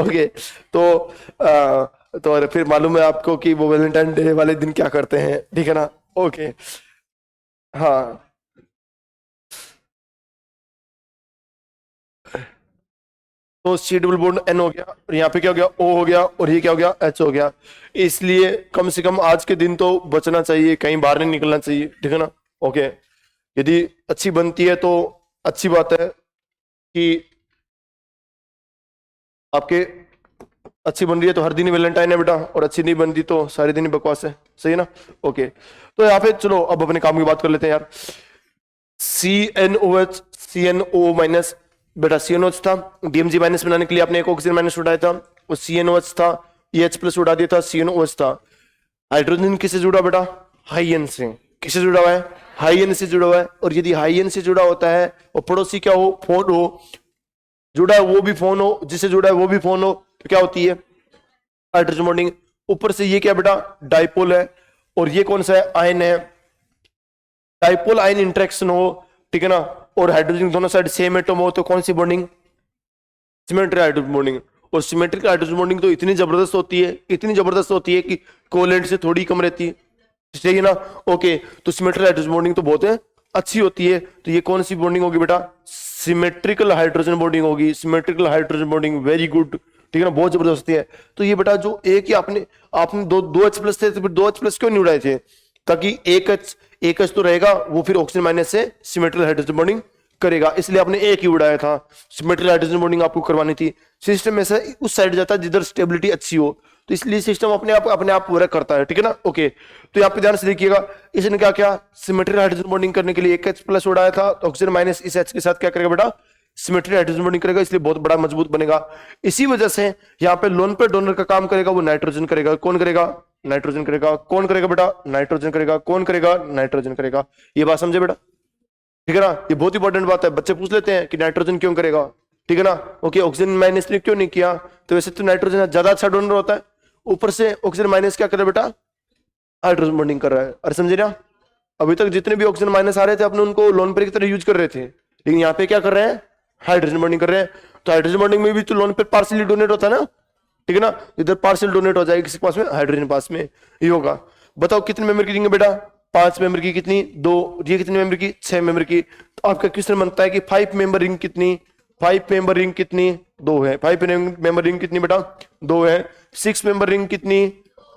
ओके, तो और फिर मालूम है आपको कि वो वैलेंटाइन डे वाले दिन क्या करते हैं, ठीक है ना। ओके, हाँ, तो C डबल बॉन्ड N हो गया, और यहाँ पे क्या हो गया, O हो गया, और ये क्या हो गया, H हो गया। इसलिए कम से कम आज के दिन तो बचना चाहिए, कहीं बाहर नहीं निकलना चाहिए, ठीक है ना। ओके, यदि अच्छी बनती है तो अच्छी बात है कि आपके अच्छी बन रही है तो हर दिन ही वैलेंटाइन है बेटा, और अच्छी नहीं बनती तो सारे दिन ही बकवास है, सही है ना। ओके, तो यहाँ पे चलो अब अपने काम की बात कर लेते हैं यार। CnOH, CnO माइनस, बेटा CnOH था, DMG माइनस बनाने के लिए आपने एक ऑक्सीजन माइनस उठाया था, वो CnOH था, ये H प्लस उठा दिया था, CnOH था। हाइड्रोजन किससे जुड़ा बेटा? हाई एन से। किससे जुड़ा हुआ है? हाई एन से जुड़ा हुआ है। और यदि हाई एन से जुड़ा होता है और पड़ोसी क्या हो? फोन हो, जुड़ा है वो भी फोन हो, जिससे जुड़ा है वो भी फोन हो, तो क्या होती है? Hydrogen bonding. ऊपर से ये क्या बेटा? डाइपोल है, और ये कौन सा है? आयन है। डाइपोल आयन इंटरेक्शन हो, ठीक है ना, और हाइड्रोजन दोनों साइड सेम एटम हो, तो कौन सी बॉन्डिंग? Symmetric hydrogen bonding. और सिमेट्रिक हाइड्रोजन बॉन्डिंग तो इतनी जबरदस्त होती है, इतनी जबरदस्त होती है कि कोवेलेंट से थोड़ी कम रहती है, ठीक है ना। ओके, तो सिमेट्रिक हाइड्रोजन बॉन्डिंग तो बहुत है अच्छी होती है। तो ये कौन सी बॉन्डिंग होगी बेटा? सिमेट्रिकल हाइड्रोजन बॉन्डिंग होगी। Symmetrical hydrogen bonding, very good, ठीक है ना, बहुत जबरदस्त है। तो ये बेटा जो एक ही आपने दो H प्लस थे, तो फिर 2H प्लस क्यों नहीं उड़ाए थे? ताकि एक H तो रहेगा, वो फिर ऑक्सीजन माइनस से सिमेट्रिकल हाइड्रोजन बॉन्डिंग करेगा, इसलिए आपने एक ही उड़ाया था। सिमेट्रिकल हाइड्रोजन बॉन्डिंग आपको करवानी थी। सिस्टम में से उस साइड जाता है जिधर स्टेबिलिटी अच्छी हो, तो इसलिए सिस्टम अपने आप वर्क करता है, ठीक है ना। ओके, तो यहाँ पे ध्यान से देखिएगा, इसने क्या किया? सिमेट्रिकल हाइड्रोजन बॉन्डिंग करने के लिए एक H प्लस उड़ाया था, तो ऑक्सीजन माइनस इस H के साथ क्या करेगा बेटा? सिमेट्रिक हाइड्रोजन बॉन्डिंग करेगा, इसलिए बहुत बड़ा मजबूत बनेगा। इसी वजह से यहाँ पे लोन पे डोनर का काम करेगा वो नाइट्रोजन करेगा। कौन करेगा? नाइट्रोजन करेगा। कौन करेगा बेटा? नाइट्रोजन करेगा। कौन करेगा? नाइट्रोजन करेगा। ये बात समझे बेटा, ठीक है ना। ये बहुत इंपॉर्टेंट बात है, बच्चे पूछ लेते हैं कि नाइट्रोजन क्यों करेगा, ठीक है ना। ओके, ऑक्सीजन माइनस ने क्यों नहीं किया? तो वैसे तो नाइट्रोजन ज्यादा अच्छा डोनर होता है, ऊपर से ऑक्सीजन माइनस क्या कर रहा है बेटा? हाइड्रोजन बॉन्डिंग कर रहा है। अरे समझे ना, अभी तक जितने भी ऑक्सीजन माइनस आ रहे थे अपने उनको लोन पेयर की तरह यूज कर रहे थे, लेकिन यहाँ पे क्या कर रहे हैं? हाइड्रोजन बॉन्डिंग कर रहे हैं। तो हाइड्रोजन बॉन्डिंग में भी तो लोन पेयर पार्शियली डोनेट होता है ना, ठीक है ना। इधर पार्शियल डोनेट हो जाएगा, किसी के पास में? हाइड्रोजन पास में ये होगा। बताओ कितने मेंबर की रिंग बेटा? 5 मेंबर की। कितनी? 2। ये कितने मेंबर की? 6 मेंबर की। तो आपका क्वेश्चन बनता है कि 5 मेंबर रिंग कितनी? 5 मेंबर रिंग कितनी? 2 है। 5 मेंबर रिंग कितनी बेटा? 2 है। 6 मेंबर रिंग कितनी?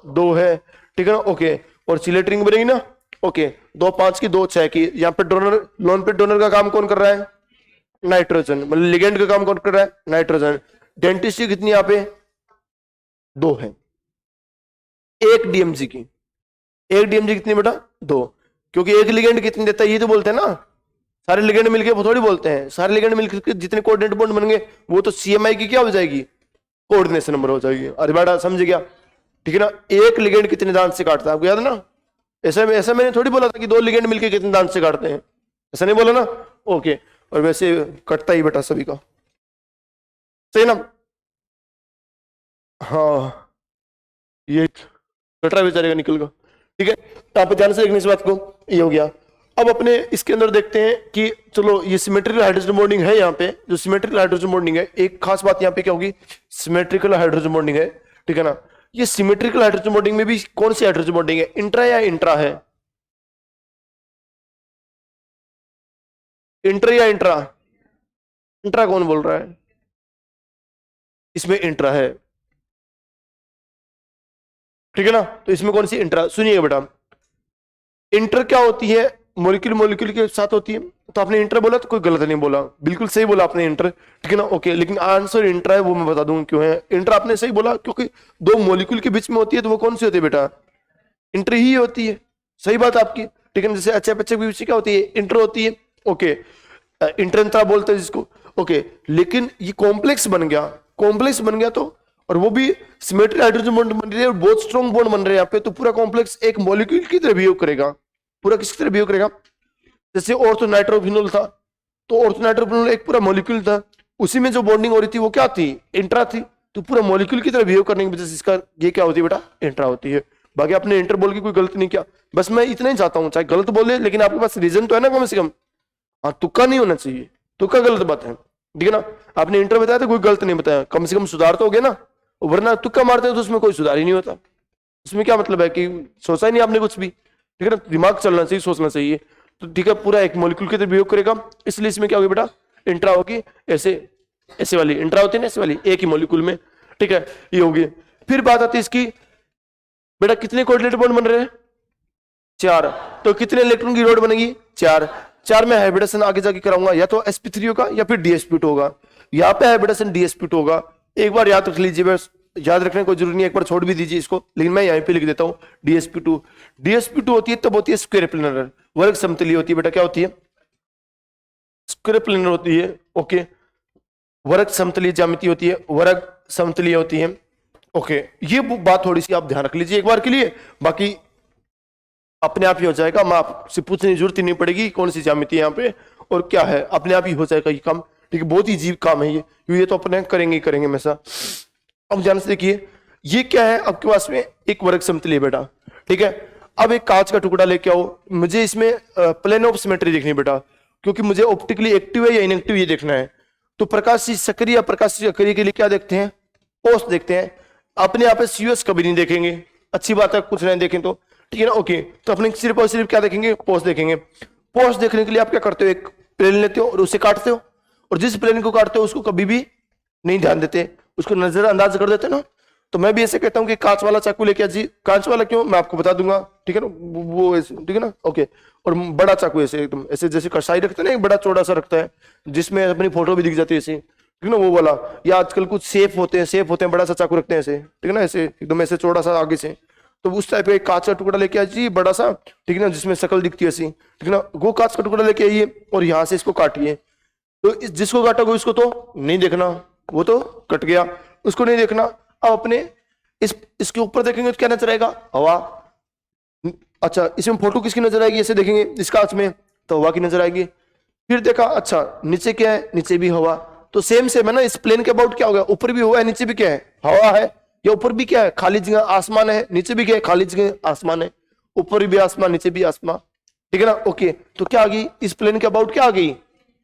2 है, ठीक है ना। ओके, और सिलेट रिंग बनेगी ना। ओके, 2 5 की, 2 6 की। यहाँ पे डोनर, लोन पे डोनर का काम कौन कर रहा है? नाइट्रोजन, मतलब लिगेंड का काम कौन कर रहा है? नाइट्रोजन। डेंटिस्ट्री कितनी यहाँ पे? 2 है। एक डीएमजी की, एक डीएमजी कितनी बेटा? 2। क्योंकि एक लिगेंड कितनी देता है ये तो बोलते हैं ना, सारे लिगेंड मिलके वो थोड़ी बोलते हैं। सारे लिगेंड मिलकर जितने कोऑर्डिनेट बॉन्ड बनेंगे वो तो सीएमआई की क्या हो जाएगी? कोऑर्डिनेशन नंबर हो जाएगी। अरे बेटा समझ गया, ठीक है ना। एक लिगेंड कितने दांत से काटता है आपको याद है ना? ऐसा मैंने थोड़ी बोला था कि 2 लिगेंड मिलके कितने दांत से काटते हैं, ऐसा नहीं बोला ना। ओके, और वैसे कटता ही बेटा सभी का, सही ना। हाँ, ये कटरा बेचारे का निकल गया, ठीक है। तो आप ध्यान से देखने इस बात को, ये हो गया। अब अपने इसके अंदर देखते हैं कि चलो ये सिमेट्रिकल हाइड्रोजन बॉन्डिंग है। यहाँ पे जो सिमेट्रिकल हाइड्रोजन बॉन्डिंग है, एक खास बात यहाँ पे क्या होगी? सिमेट्रिकल हाइड्रोजन बॉन्डिंग है, ठीक है ना। ये सिमेट्रिकल हाइड्रोजन बॉन्डिंग में भी कौन सी हाइड्रोजन बॉन्डिंग है? इंट्रा या इंट्रा है? इंटर या इंट्रा? इंट्रा कौन बोल रहा है? इसमें इंट्रा है, ठीक है ना। तो इसमें कौन सी इंट्रा? सुनिएगा बेटा, इंटर क्या होती है? मॉलिक्यूल मॉलिक्यूल के साथ होती है। तो आपने इंटर बोला तो कोई गलत नहीं बोला, बिल्कुल सही बोला आपने इंटर, ठीक है ना। ओके, लेकिन आंसर इंटर है वो मैं बता दूंगा क्यों है। इंटर आपने सही बोला क्योंकि 2 मॉलिक्यूल के बीच में होती है, तो वो कौन सी होती है बेटा? इंटर ही होती है, सही बात आपकी, ठीक है। जैसे अच्छे बच्चे के बीच क्या होती है? इंटर होती है। ओके, इंटर बोलते हैं जिसको। ओके, लेकिन ये कॉम्प्लेक्स बन गया, कॉम्प्लेक्स बन गया तो, और वो भी सिमेट्रिक हाइड्रोजन बॉन्ड बन रही है, बहुत स्ट्रॉन्ग बॉन्ड बन रहे हैं यहाँ पे, तो पूरा कॉम्प्लेक्स एक मॉलिक्यूल की तरह बिहेव करेगा। पूरा किसकी तरह बिहेव करेगा? जैसे ऑर्थोनाइट्रोफिनोल था, तो ऑर्थोनाइट्रोफिनोल एक पूरा मॉलिक्यूल था, उसी में जो बॉन्डिंग हो रही थी वो क्या थी? इंट्रा थी। तो पूरा मॉलिक्यूल की तरह बिहेव करने की वजह से इसका ये क्या होती है बेटा? इंट्रा होती है। बाकी आपने इंटर बोल के कोई गलती नहीं किया, बस मैं इतना ही चाहता हूं, चाहे गलत बोले लेकिन आपके पास रीजन तो है ना कम से कम। हाँ, तुक्का नहीं होना चाहिए, तुक्का गलत बात है, ठीक है ना। आपने इंटर बताया तो कोई गलत नहीं बताया, कम से कम सुधार तो हो गया ना। वरना तुक्का मारते हैं तो उसमें कोई सुधार ही नहीं होता। उसमें क्या मतलब है कि सोचा ही नहीं आपने कुछ भी, ठीक है ना। दिमाग चलना चाहिए, सोचना चाहिए। तो ठीक है, पूरा एक मॉलिक्यूल के तरह बिहेव करेगा, इसलिए इसमें क्या होगी बेटा? इंट्रा होगी। ऐसे ऐसे वाली इंट्रा होती है ना, ऐसे वाली एक ही मॉलिक्यूल में, ठीक है, ये होगी। फिर बात आती है इसकी, बेटा कितने कोऑर्डिनेट बॉन्ड बन रहे हैं? 4। तो कितने इलेक्ट्रॉन की रोड बनेगी? 4। 4 में हाइब्रिडेशन आगे जाके कराऊंगा, या तो sp3 होगा या फिर dsp2 होगा। यहाँ पे हाइब्रिडेशन dsp2 होगा, एक बार याद रख लीजिए बस, याद रखने कोई जरूरी नहीं, एक बार छोड़ भी दीजिए इसको, लेकिन मैं यहीं पे लिख देता हूँ DsP2। DsP2 होती है तब होती है स्क्वायर प्लेनर, वर्ग समतलीय होती है बेटा, क्या होती है? स्क्वायर प्लेनर होती है। ओके, वर्ग समतलीय ज्यामिति होती है, वर्ग समतलीय होती है। ओके, ये बात थोड़ी सी आप ध्यान रख लीजिए एक बार के लिए, बाकी अपने आप ही हो जाएगा, मैं आपसे पूछने की जरूरत ही नहीं पड़ेगी कौन सी ज्यामिति है यहाँ पे और क्या है, अपने आप ही हो जाएगा ये काम। ठीक है, बहुत ही अजीब काम है ये तो अपने करेंगे ही करेंगे हमेशा। अब ध्यान से देखिए, ये क्या है आपके पास में? एक वर्ग समतलीय बेटा। ठीक है, अब एक कांच का टुकड़ा लेके आओ, मुझे इसमें प्लेन ऑफ सिमेट्री देखनी बेटा, क्योंकि मुझे ऑप्टिकली एक्टिव है या इनएक्टिव ये देखना है। तो प्रकाशीय सक्रिय या प्रकाशीय अक्रिय के लिए क्या देखते हैं? पोस्ट देखते हैं। अपने आप CUS कभी नहीं देखेंगे, अच्छी बात है, कुछ नहीं देखें तो ठीक है ना। ओके, तो अपने सिर्फ और सिर्फ क्या देखेंगे? पोस्ट देखेंगे। पोस्ट देखने के लिए आप क्या करते हो? एक प्लेन लेते हो और उसे काटते हो, और जिस प्लेन को काटते हो उसको कभी भी नहीं ध्यान देते, उसको नजरअंदाज कर देते ना। तो मैं भी ऐसे कहता हूँ कि कांच वाला चाकू लेके जी, कांच वाला क्यों मैं आपको बता दूंगा, ठीक है ना, वो ऐसे, ठीक है ना। ओके, और बड़ा चाकू ऐसे एकदम ऐसे जैसे कसाई रखते हैं ना, एक बड़ा चौड़ा सा रखता है जिसमें अपनी फोटो भी दिख जाती है ऐसे, ठीक है ना, वो वाला। या आजकल कुछ सेफ होते हैं, बड़ा सा चाकू रखते हैं ऐसे, ठीक है ना, ऐसे एकदम ऐसे चौड़ा सा आगे से। तो उस टाइप का एक कांच का टुकड़ा लेके आ जी बड़ा सा, ठीक है ना, जिसमें शक्ल दिखती है ऐसी, ठीक है ना, वो कांच का टुकड़ा लेके आइए और यहाँ से इसको काटिए। तो जिसको काटोगे उसको तो नहीं देखना, वो तो कट गया, उसको नहीं देखना। अब अपने इसके ऊपर देखेंगे तो क्या नजर आएगा? हवा। अच्छा, इसमें फोटो किसकी नजर आएगी? ऐसे देखेंगे इस कांच में तो हवा की नजर आएगी। फिर देखा, अच्छा नीचे क्या है? नीचे भी हवा। तो सेम है ना, इस प्लेन के अबाउट क्या हो गया? ऊपर भी हवा है, नीचे भी क्या है? हवा है। या ऊपर भी क्या है? खाली जगह आसमान है, नीचे भी क्या है? खाली जगह आसमान है। ऊपर भी आसमान, नीचे भी आसमान, ठीक है ना। ओके, तो क्या आ गई इस प्लेन के अबाउट? क्या आ गई?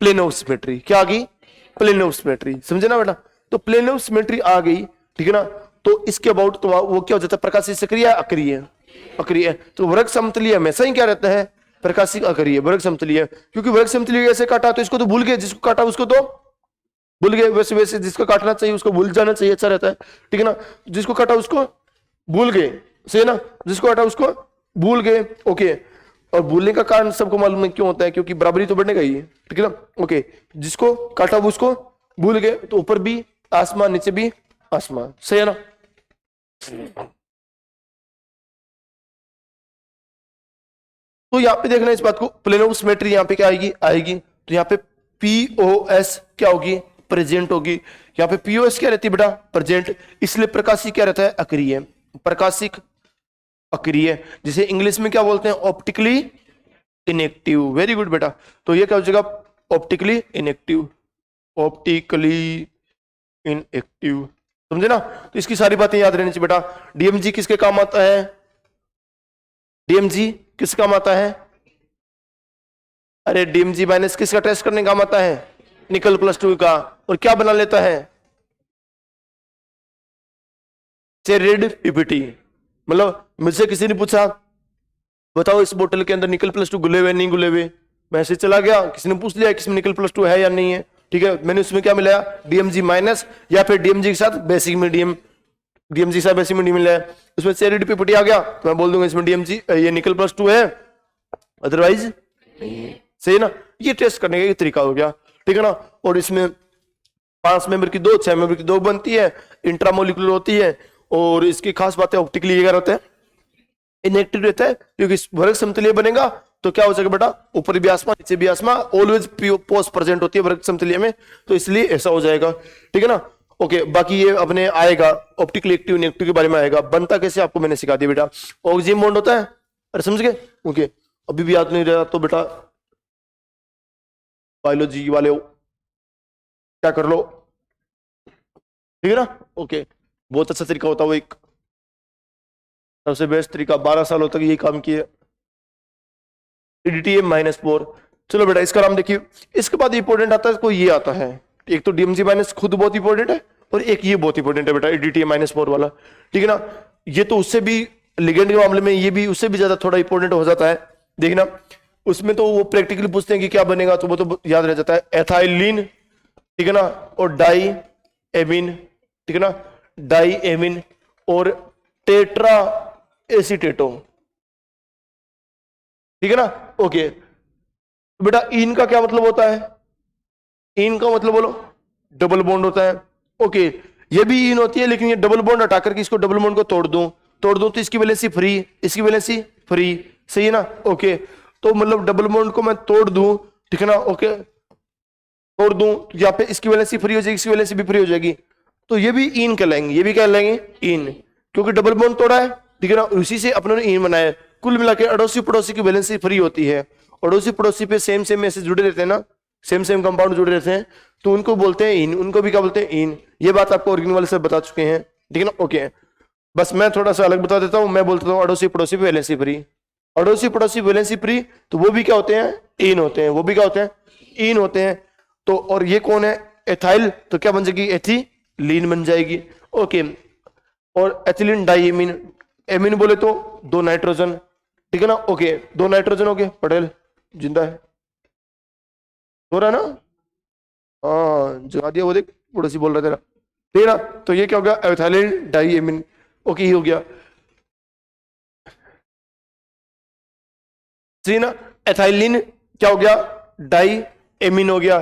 Plane of symmetry. क्या आ गई? Plane of symmetry. समझे ना बेटा? तो प्लेन ऑफ सिमेट्री आ गई, ठीक है ना। तो इसके अबाउट तो वो क्या हो जाता है? प्रकाशीय सक्रिय अक्रिय? अक्रिय। तो वर्ग समतलीय हमेशा ही क्या रहता है? प्रकाशिक अक्रिय, वर्ग समतलीय। क्योंकि वर्ग समतलीय ऐसे काटा तो इसको तो भूल गए, जिसको काटा उसको तो भूल गए, वैसे वैसे जिसको काटना चाहिए उसको भूल जाना चाहिए, अच्छा रहता है, ठीक है ना। जिसको काटा उसको भूल गए, सही है ना, जिसको काटा उसको भूल गए। ओके, और भूलने का कारण सबको मालूम है क्यों होता है? क्योंकि बराबरी तो बढ़ने गई है, ठीक है ना। ओके, जिसको काटा वो उसको भूल गए, तो ऊपर भी आसमान, नीचे भी आसमान, सही है ना। तो यहाँ पे देखना इस बात को, प्लेन ऑफ सिमेट्री यहाँ पे क्या आएगी तो यहाँ पे POS क्या होगी? प्रेजेंट होगी। यहाँ पे POS क्या रहती है बेटा? प्रेजेंट। इसलिए प्रकाशिक क्या रहता है? अक्रिय। प्रकाशिक अक्रिय, जिसे इंग्लिश में क्या बोलते हैं? Optically inactive. वेरी गुड बेटा। तो ये क्या हो जाएगा? Optically inactive. ऑप्टिकली इनएक्टिव, समझे ना। तो इसकी सारी बातें याद रहनी चाहिए बेटा। DMG किसके काम आता है? DMG किस काम आता है? अरे DMG माइनस किसका टेस्ट करने का काम आता है? निकल +2 का। और क्या बना लेता है? Red PPT। मतलब मुझसे किसी ने पूछा बताओ इस बोतल के अंदर निकल +2 घुले हुए नहीं घुले हुए, मैं ऐसे चला गया, किसी ने पूछ लिया किसमें निकल +2 है या नहीं है, ठीक है, मैंने उसमें क्या मिलाया? DMG माइनस, या फिर DMG के साथ बेसिक मीडियम, DMG के साथ बेसिक मीडियम मिलाया, उसमें रेड PPT आ गया तो मैं बोल दूंगा इसमें DMG ये निकल +2 है, अदरवाइज नहीं। सही ना। ये टेस्ट करने का एक तरीका हो गया, ठीक है ना। और इसमें 5 मेंबर की 2, 6 मेंबर की 2 बनती है, इंट्रामोलिकुलर होती है। और इसकी खास बात है ऑप्टिकली ये रहता है, इनएक्टिव रहता है, क्योंकि वर्ग समतलीय बनेगा तो क्या हो जाएगा बेटा? ऊपर भी आसमान, नीचे भी आसमान, ऑलवेज पोस्ट प्रेजेंट होती है वर्ग समतलीय में, तो इसलिए ऐसा हो जाएगा, ठीक है ना। ओके, बाकी ये अपने आएगा ऑप्टिकली एक्टिव इनएक्टिव के बारे में आएगा। बनता कैसे आपको मैंने सिखा दिया बेटा। ऑक्सीजन बॉन्ड होता है, अरे समझ गए। ओके, अभी भी याद नहीं रहा तो बेटा बायोलॉजी वाले क्या कर लो, ठीक है ना। ओके, बहुत अच्छा तरीका होता है वो, एक सबसे बेस्ट तरीका, 12 सालों तक यही काम किया। DTM -4। चलो बेटा इसका नाम देखिए। इसके बाद इंपॉर्टेंट आता है कोई ये आता है, एक तो DMG माइनस खुद बहुत इंपॉर्टेंट है, और एक ये बहुत इंपॉर्टेंट है बेटा, DTM -4 वाला, ठीक है ना। ये तो उससे भी लिगेंड के मामले में ये भी उससे भी ज्यादा थोड़ा इंपॉर्टेंट हो जाता है, देखना। उसमें तो वो प्रैक्टिकली पूछते हैं कि क्या बनेगा, तो वो तो याद रह जाता है, एथाइलिन, ठीक है ना, और डाई एमिन, ठीक है ना, डाई एमिन, और टेट्रा एसीटेटो, ठीक है ना। ओके, तो बेटा इन का क्या मतलब होता है? इन का मतलब बोलो, डबल बॉन्ड होता है। ओके, ये भी इन होती है, लेकिन ये डबल बॉन्ड हटा करके इसको डबल बॉन्ड को तोड़ दूं तो इसकी वैलेंसी फ्री, इसकी वैलेंसी फ्री, सही है ना। ओके, तो मतलब डबल बॉन्ड को मैं तोड़ दूं, ठीक है ना, ओके, तोड़ दूं तो यहाँ पे इसकी वैलेंसी फ्री हो जाएगी, इसकी वैलेंसी भी फ्री हो जाएगी, तो ये भी इन कहलाएंगे, ये भी क्या कहलाएंगे, इन, क्योंकि डबल बॉन्ड तोड़ा है, ठीक है ना, उसी से अपने इन बनाया। कुल मिला के अड़ोसी पड़ोसी की वैलेंसी फ्री होती है, अड़ोसी पड़ोसी पे सेम सेम ऐसे जुड़े रहते हैं ना, सेम सेम कंपाउंड जुड़े रहते हैं, तो उनको बोलते हैं इन, उनको भी क्या बोलते हैं, इन। ये बात आपको ऑर्गेनिक वाले से बता चुके हैं, ठीक है ना। ओके, बस मैं थोड़ा सा अलग बता देता हूं, मैं बोलता हूँ अड़ोसी पड़ोसी पे वैलेंसी फ्री, अड़ोसी पड़ोसी वैलेंसी फ्री, तो वो भी क्या होते हैं, इन होते हैं, वो भी क्या होते हैं, इन होते हैं। तो और ये कौन है, एथाइल, तो क्या बन जाएगी, एथिलीन बन जाएगी। ओके, और एथिलीन डाइएमीन, एमीन बोले तो 2 नाइट्रोजन, ठीक है ना। ओके, 2 नाइट्रोजन हो गए, पटेल जिंदा है, हो रहा है ना, हाँ जगा दिया, वो देख पड़ोसी बोल रहा तेरा, ठीक है ना। तो ये क्या हो गया, एथिलीन डाइएमीन। ओके, ये हो गया, सही ना। एथाइलिन क्या हो गया, डाई एमीन हो गया।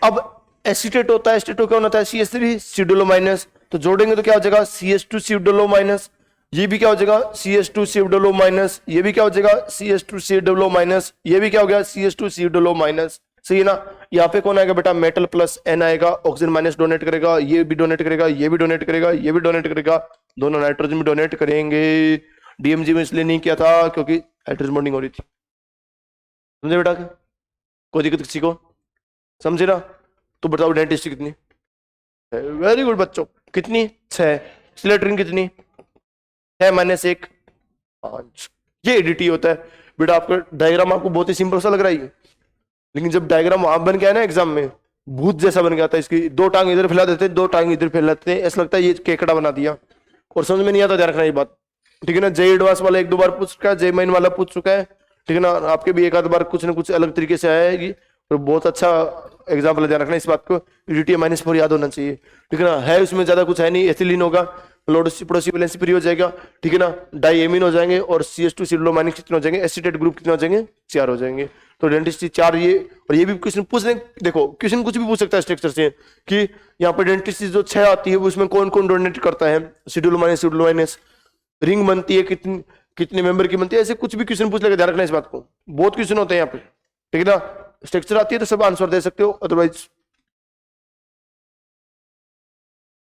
अब एसीटेट होता है, एसीटेट क्या होता है, CH3 सीडोलो माइनस, तो जोड़ेंगे तो क्या हो जाएगा, CH2 सीडोलो माइनस, ये भी क्या हो जाएगा, CH2 सीडोलो माइनस, ये भी क्या हो जाएगा, CH2 सीडोलो माइनस, ये भी क्या हो गया, CH2 सीडोलो माइनस, सही है ना। यहाँ पे कौन आएगा बेटा, मेटल प्लस N आएगा, ऑक्सीजन माइनस डोनेट करेगा, ये भी डोनेट करेगा, ये भी डोनेट करेगा, ये भी डोनेट करेगा, दोनों नाइट्रोजन भी डोनेट करेंगे। DMG में इसलिए नहीं किया था क्योंकि हाइड्रोजन बॉन्डिंग हो रही थी, समझे बेटा, कोई दिक्कत किसी को, समझे ना। तो बताओ डेंटिस्ट कितनी, वेरी गुड बच्चों, कितनी, 6, स्लेटरिन कितनी, 6 - 1 5। ये एडीटी होता है बेटा। आपका डायग्राम आपको बहुत ही सिंपल सा लग रहा है, लेकिन जब डायग्राम वहां बन गया ना एग्जाम में, भूत जैसा बन गया था, इसकी 2 टांग इधर फैला देते, 2 टांग इधर फैला देते, ऐसा लगता है ये केकड़ा बना दिया, और समझ में नहीं आता, ध्यान रखना ये बात, ठीक है ना। जे एडवांस वाला 1-2 बार पूछ चुका है, जे माइन वाला पूछ चुका है, ठीक है ना। आपके भी 1-आध बार कुछ ना कुछ अलग तरीके से आएगी, और बहुत अच्छा एग्जाम्पल, ध्यान रखना इस बात को, EDTA -4 याद होना चाहिए, ठीक है ना। है उसमें ज्यादा कुछ है नहीं, एथिलीन होगा, लोडोसी पड़ोसी वैलेंसी फ्री हो जाएगा, ठीक है ना, डाइएमीन हो जाएंगे, और CH2 सीडोलोमाइनिक कितने हो जाएंगे, एसीटेट ग्रुप कितने हो जाएंगे, 4 हो जाएंगे। तो डेंटिस्ट 4 ये, और ये भी क्वेश्चन पूछ ले, देखो क्वेश्चन कुछ भी पूछ सकता है स्ट्रक्चर से, कि यहाँ पे डेंटिस्ट जो 6 आती है उसमें कौन कौन डोनेट करता है, सीडोलोमाइनस, रिंग बनती है, कितने मेंबर की बनती है, ऐसे कुछ भी क्वेश्चन पूछ लेगा, ध्यान रखना इस बात को, बहुत क्वेश्चन होते हैं यहाँ पे, ठीक है ना। स्ट्रक्चर आती है तो सब आंसर दे सकते हो, अदरवाइज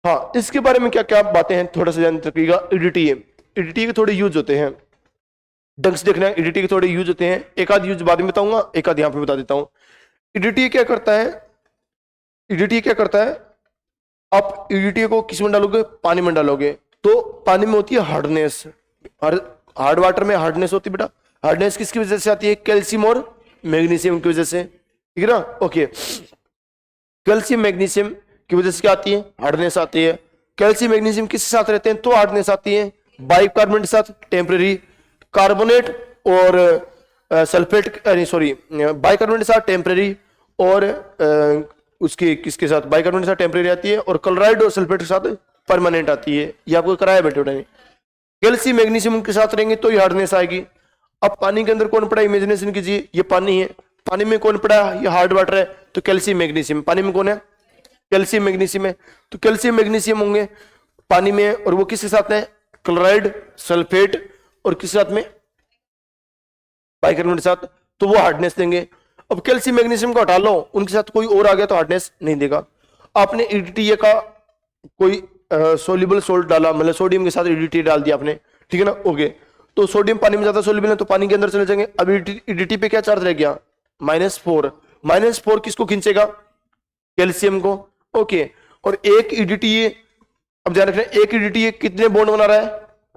हाँ। इसके बारे में क्या क्या बातें हैं थोड़ा सा जान रखिएगा। EDTA के थोड़े यूज होते हैं, ढंग से देखना है, EDTA के थोड़े यूज होते हैं, एक आध यूज बाद में बताऊंगा, एक आध यहाँ पे बता देता हूँ। EDTA क्या करता है, EDTA क्या करता है, आप EDTA को किस में डालोगे, पानी में डालोगे, तो पानी में होती है हार्डनेस, हार्ड वाटर में हार्डनेस होती है बेटा। हार्डनेस किसकी वजह से आती है, कैल्शियम और मैग्नीशियम की वजह से, ठीक है ना। ओके, कैल्शियम मैग्नीशियम की वजह से क्या आती है, हार्डनेस आती है। कैल्शियम मैग्नीशियम किसके साथ रहते हैं तो हार्डनेस आती है, बाइकार्बोनेट के साथ टेम्परेरी, कार्बोनेट और सल्फेट, सॉरी बाइकार्बोनेट के साथ टेम्परेरी, और उसके किसके साथ, बाइकार्बोनेट के साथ टेम्परेरी आती है, और क्लोराइड और सल्फेट के साथ परमानेंट आती है। ये आपको कराया बेटे बेटा ने, कैल्शियम मैग्नीशियम के साथ रहेंगे तो ये हार्डनेस आएगी। अब पानी के अंदर कौन पड़ा, इमेजिनेशन कीजिए, ये पानी है, पानी में कौन पड़ा, ये हार्ड वाटर है, तो कैल्शियम मैग्नीशियम, पानी में कौन है, कैल्शियम मैग्नीशियम है, तो कैल्शियम मैग्नीशियम होंगे पानी में, और वो किसके साथ है, क्लोराइड सल्फेट, और किसके साथ में, बाइकार्बोनेट के साथ, तो वो हार्डनेस देंगे। अब कैल्शियम मैग्नीशियम को हटा लो, उनके साथ कोई और आ गया तो हार्डनेस नहीं देगा। आपने EDTA का कोई सोल्यूबल सोल्ट डाला, मतलब सोडियम के साथ EDTA डाल दिया आपने, ठीक है ना। ओके, तो सोडियम पानी में ज्यादा सोल्यूबल है तो पानी के अंदर चले जाएंगे। अब EDTA पे क्या चार्ज रह गया, -4, -4 किसको खींचेगा, कैल्शियम को। ओके, और एक EDTA, अब ध्यान रखना, एक EDTA कितने बॉन्ड बना रहा है,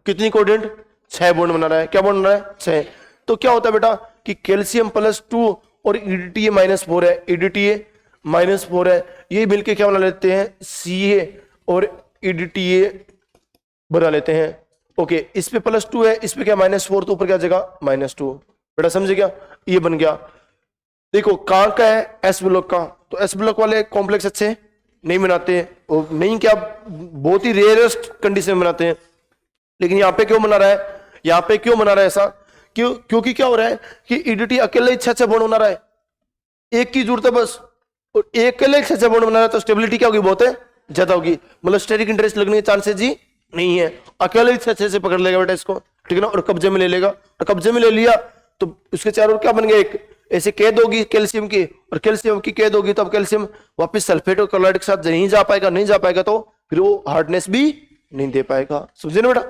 कितनी कोडेंट, 6 बॉन्ड बना रहा है, क्या बॉन्ड बना रहा है, 6। तो क्या होता है बेटा कि कैल्शियम +2 और EDTA -4 है, EDTA -4 है, ये मिलके क्या बना लेते हैं, CA और EDTA बना लेते हैं। ओके, इस पे +2 है, इस पे क्या -4, तो ऊपर क्या जाएगा -2, बेटा समझे क्या, ये बन गया। देखो कहां का है, S ब्लॉक का, तो S ब्लॉक वाले कॉम्प्लेक्स अच्छे नहीं बनाते, और नहीं क्या बहुत ही रेयरेस्ट कंडीशन में बनाते हैं। लेकिन यहाँ पे क्यों बना रहा है, यहाँ पे क्यों बना रहा है ऐसा, क्योंकि क्या हो रहा है कि EDTA अकेले ही 6 बॉन्ड बना रहा है, एक की जरूरत है बस, और एक अकेले 6 बॉन्ड बना रहा है, तो स्टेबिलिटी क्या होगी, बहुत है ज्यादा होगी, मतलब स्टेरिक इंटरेस्ट लगने के चांसेस ही नहीं है। अकेले ही अच्छे से पकड़ लेगा बेटा इसको, ठीक है ना, और कब्जे में ले लेगा, और कब्जे में ले लिया तो उसके चारों ओर क्या बन गया, एक ऐसे कैद होगी कैल्शियम की, और कैल्शियम की कैद होगी तो अब कैल्शियम वापस सल्फेट और क्लोराइड के साथ नहीं जा पाएगा, नहीं जा पाएगा तो फिर वो हार्डनेस भी नहीं दे पाएगा। समझे ना बेटा?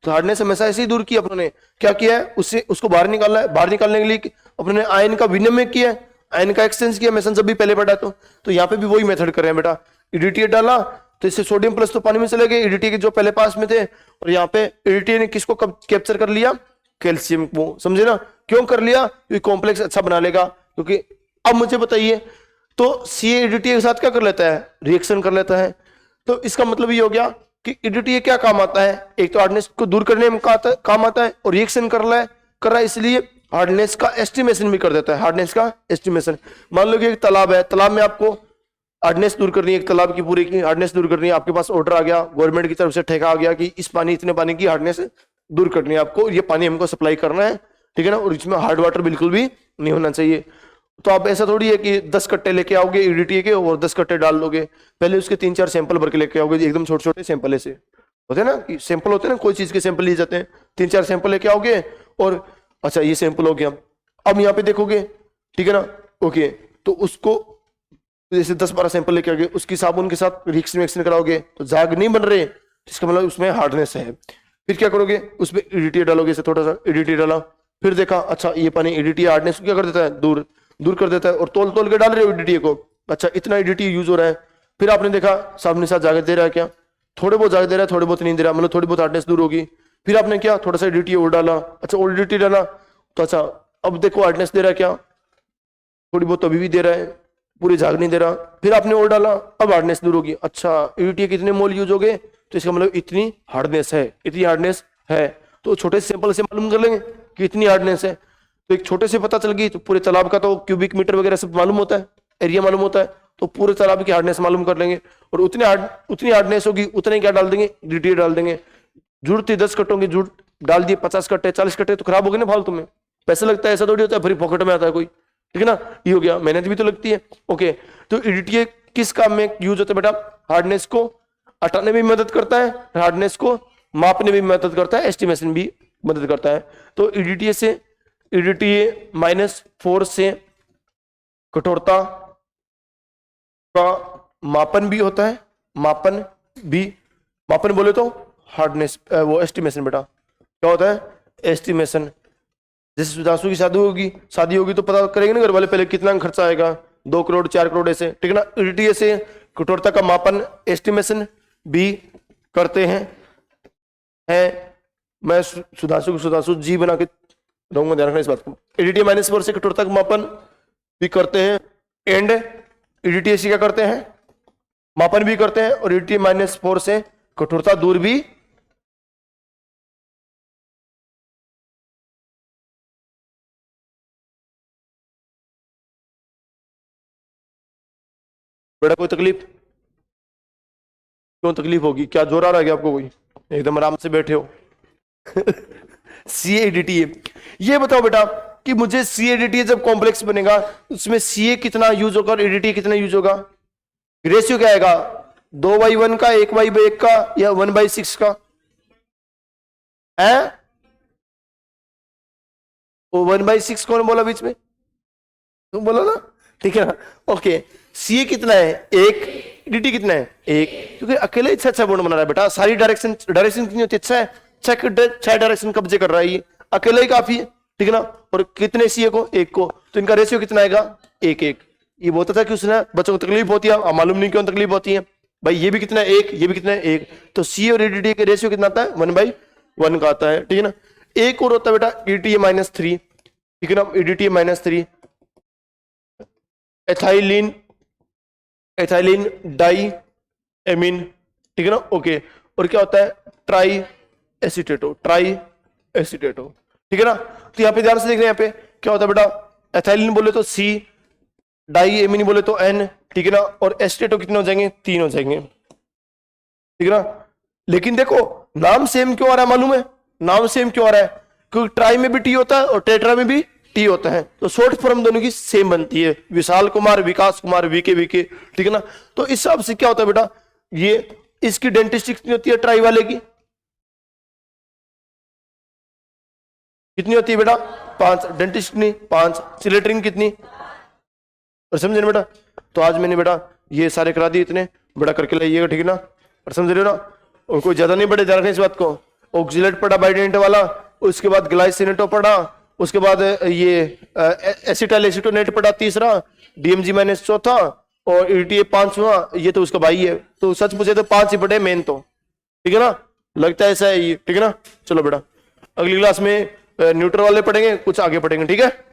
तो हार्डनेस हमेशा ऐसे ही दूर किया अपनों ने, क्या किया है, उससे उसको बाहर निकालना है। बाहर निकालने के लिए अपने ने आयन का विनिमय किया है, आयन का एक्सचेंज किया, मेसन जब भी पहले पढ़ा तो यहाँ पे भी वही मेथड कर रहे हैं बेटा। ईडीटी डाला तो इससे सोडियम प्लस तो पानी में चले गए, ईडीटी के जो पहले पास में थे, और यहाँ पे ईडीटी ने किसको कैप्चर कर लिया, कैल्शियम को। समझे ना? क्यों कर लिया? क्योंकि कॉम्प्लेक्स अच्छा बना लेगा। क्योंकि अब मुझे बताइए, तो सी ईडीटी के साथ क्या कर लेता है, रिएक्शन कर लेता है। तो इसका मतलब ये हो गया कि ईडीटी क्या काम आता है, एक तो हार्डनेस को दूर करने में काम आता है, और रिएक्शन कर रहा है इसलिए हार्डनेस का एस्टिमेशन भी कर देता है। हार्डनेस का एस्टिमेशन, मान लो कि एक तालाब है, तालाब में आपको हार्डनेस दूर करनी है, एक तालाब की पूरी की हार्डनेस दूर करनी है, आपके पास ऑर्डर आ गया, गवर्नमेंट की तरफ से ठेका आ गया कि इस पानी इतने पानी की हार्डनेस दूर करनी है आपको, ये पानी हमको सप्लाई करना है, ठीक है ना, और इसमें हार्ड वाटर बिल्कुल भी नहीं होना चाहिए। तो आप ऐसा थोड़ी है कि 10 कट्टे लेके आओगे ईडीटी के और 10 कट्टे डाल दोगे, पहले उसके 3-4 सैंपल भर के लेके आओगे, एकदम छोटे छोटे सैंपल ऐसे होते हैं ना, कि सैंपल होते हैं ना, कोई चीज के सैंपल लिए जाते हैं, 3-4 सैंपल लेके आओगे, और अच्छा ये सैंपल हो गया, अब यहाँ पे देखोगे, ठीक है ना, ओके, तो उसको जैसे 10-12 सैंपल लेके आओगे, उसकी साबुन के साथ रिएक्शन कराओगे तो झाग नहीं बन रहे, इसका मतलब उसमें हार्डनेस है। फिर क्या करोगे, उसमें ईडीटी डालोगे, इसे थोड़ा सा ईडीटी डाला, फिर देखा अच्छा ये पानी ईडीटी हार्डनेस क्या कर देता है, दूर कर देता है, और तोल तोल के डाल रहे हो ईडीटी को, अच्छा इतना ईडीटी यूज हो रहा है। फिर आपने देखा साबुन के साथ जाकर दे रहा है क्या, थोड़े बहुत जाकर दे रहा है, थोड़े बहुत नहीं दे रहा, मतलब थोड़ी बहुत हार्डनेस दूर होगी। फिर आपने क्या थोड़ा सा ईडीटी और डाला, अच्छा और ईडीटी डाला तो अच्छा अब देखो हार्डनेस दे रहा है क्या, थोड़ी बहुत अभी भी दे रहा है, पूरी झाग नहीं दे रहा। फिर आपने और डाला, अब हार्डनेस दूर होगी, अच्छा ईडीटी कितने मोल यूज हो गए, तो इसका मतलब इतनी हार्डनेस है, इतनी हार्डनेस है। तो छोटे सैंपल से मालूम कर लेंगे कि इतनी हार्डनेस है, तो एक छोटे से पता चल गई, तो पूरे तालाब का तो क्यूबिक मीटर वगैरह सब मालूम होता है, एरिया मालूम होता है, तो पूरे तालाब की हार्डनेस मालूम कर लेंगे, और उतनी हार्डनेस होगी उतने क्या डाल देंगे, ईडीटी डाल देंगे। जरूरत थी 10 कट्टों की, जरूरत डाल दिए 50 कट्टे 40 कट्टे, तो खराब हो गए ना फालतू में, पैसा लगता है, ऐसा थोड़ी होता है फ्री पॉकेट में आता है कोई, ठीक है ना, ये हो गया, मेहनत भी तो लगती है। ओके, तो ईडीटी किस काम में यूज होता है बेटा, हार्डनेस को हटाने में भी मदद करता है, हार्डनेस को मापने में भी मदद करता है, एस्टिमेशन भी मदद करता है। तो ईडीटी से ईडीटी -4 से कठोरता का मापन भी होता है, मापन बोले तो हार्डनेस, वो एस्टिमेशन बेटा क्या होता है, एस्टिमेशन। जैसे सुधांशु की शादी होगी तो पता करेंगे ना घर वाले पहले कितना खर्चा आएगा, 2 करोड़ 4 करोड़ ऐसे, ठीक है ना। ईडीटी से कठोरता का मापन एस्टिमेशन भी करते हैं। मैं सुधांशु जी बना के रहूंगा, ध्यान रखना इस बात को। ईडीटी -4 से कठोरता का मापन भी करते हैं, एंड ईडीटी से क्या करते हैं, मापन भी करते हैं, और ईडीटी -4 से कठोरता दूर भी बेटा। कोई तकलीफ, क्यों तकलीफ होगी, क्या जोर आ रहा है क्या आपको, कोई एकदम आराम से बैठे हो। CADTA, ये बताओ बेटा कि मुझे CADTA जब कॉम्प्लेक्स बनेगा उसमें CA कितना यूज होगा और ADTA कितना यूज होगा, रेशियो क्या आएगा, 2/1 का, 1/1 का, या 1/6 का है, वो 1/6 कौन बोला बीच में, तुम बोला ना, ठीक है ना। ओके, CA कितना है 1, ADTA कितना है 1, क्योंकि अकेले अच्छा बॉन्ड बना रहा है बेटा, सारी डायरेक्शन कितनी होती है, अच्छा है, 6 डायरेक्शन कब्जे कर रहा है, ये अकेले ही काफी है, ठीक है ना। और कितने CA को, 1 को, तो इनका रेशियो कितना आएगा 1-1। ये बोलता था कि उसने बच्चों को तकलीफ होती है, मालूम नहीं क्यों तकलीफ होती है भाई, ये भी कितना है 1, ये भी कितना है 1, तो CA और ADTA के रेशियो कितना आता है 1/1 का आता है, ठीक है ना। एक और होता है बेटा EDTA -3, ठीक है ना, EDTA -3 एथाइलिन डाई एमीन, ठीक है ना। ओके, और क्या होता है ट्राई एसीटेटो, ठीक है ना। तो यहाँ पे ध्यान से देख रहे हैं, यहाँ पे क्या होता है बेटा, एथाइलिन बोले तो C, डाई एमीन बोले तो N, ठीक है ना, और एसीटेटो कितने हो जाएंगे, 3 हो जाएंगे, ठीक है ना। लेकिन देखो नाम सेम क्यों आ रहा है, मालूम है नाम सेम क्यों आ रहा है, क्योंकि ट्राई में भी T होता है और टेट्रा में भी T होता है, तो शॉर्ट फॉर्म दोनों की सेम बनती है, विशाल कुमार, विकास कुमार, वीके, ठीक है ना। तो इस हिसाब से क्या होता है बेटा, ये इसकी डेंटिस्टिक कितनी होती है ट्राई वाले की? कितनी होती है बेटा? 5। डेंटिस्ट कितनी? 5। सिलेटरिंग कितनी? और समझे ना बेटा? तो आज मैंने बेटा ये सारे करा दिए, इतने बड़ा करके लाइएगा, ठीक है ना? और समझ रहे हो ना? और कोई ज्यादा नहीं बड़े, ध्यान रखना इस बात को। ऑक्सिलेट पढ़ा बाइडेंट वाला, उसके बाद ग्लाइसिनेटो पढ़ा, उसके बाद ये एसिटाइल एसीटोनेट पढ़ा तीसरा, डीएमजी माइनस चौथा, और ईटीए पांचवा। ये तो उसका भाई है, तो सच पूछे तो 5 ही पढ़े मेन तो, ठीक है ना? लगता है ऐसा है ये, ठीक है ना? चलो बेटा अगली क्लास में न्यूट्रल वाले पढ़ेंगे, कुछ आगे पढ़ेंगे, ठीक है?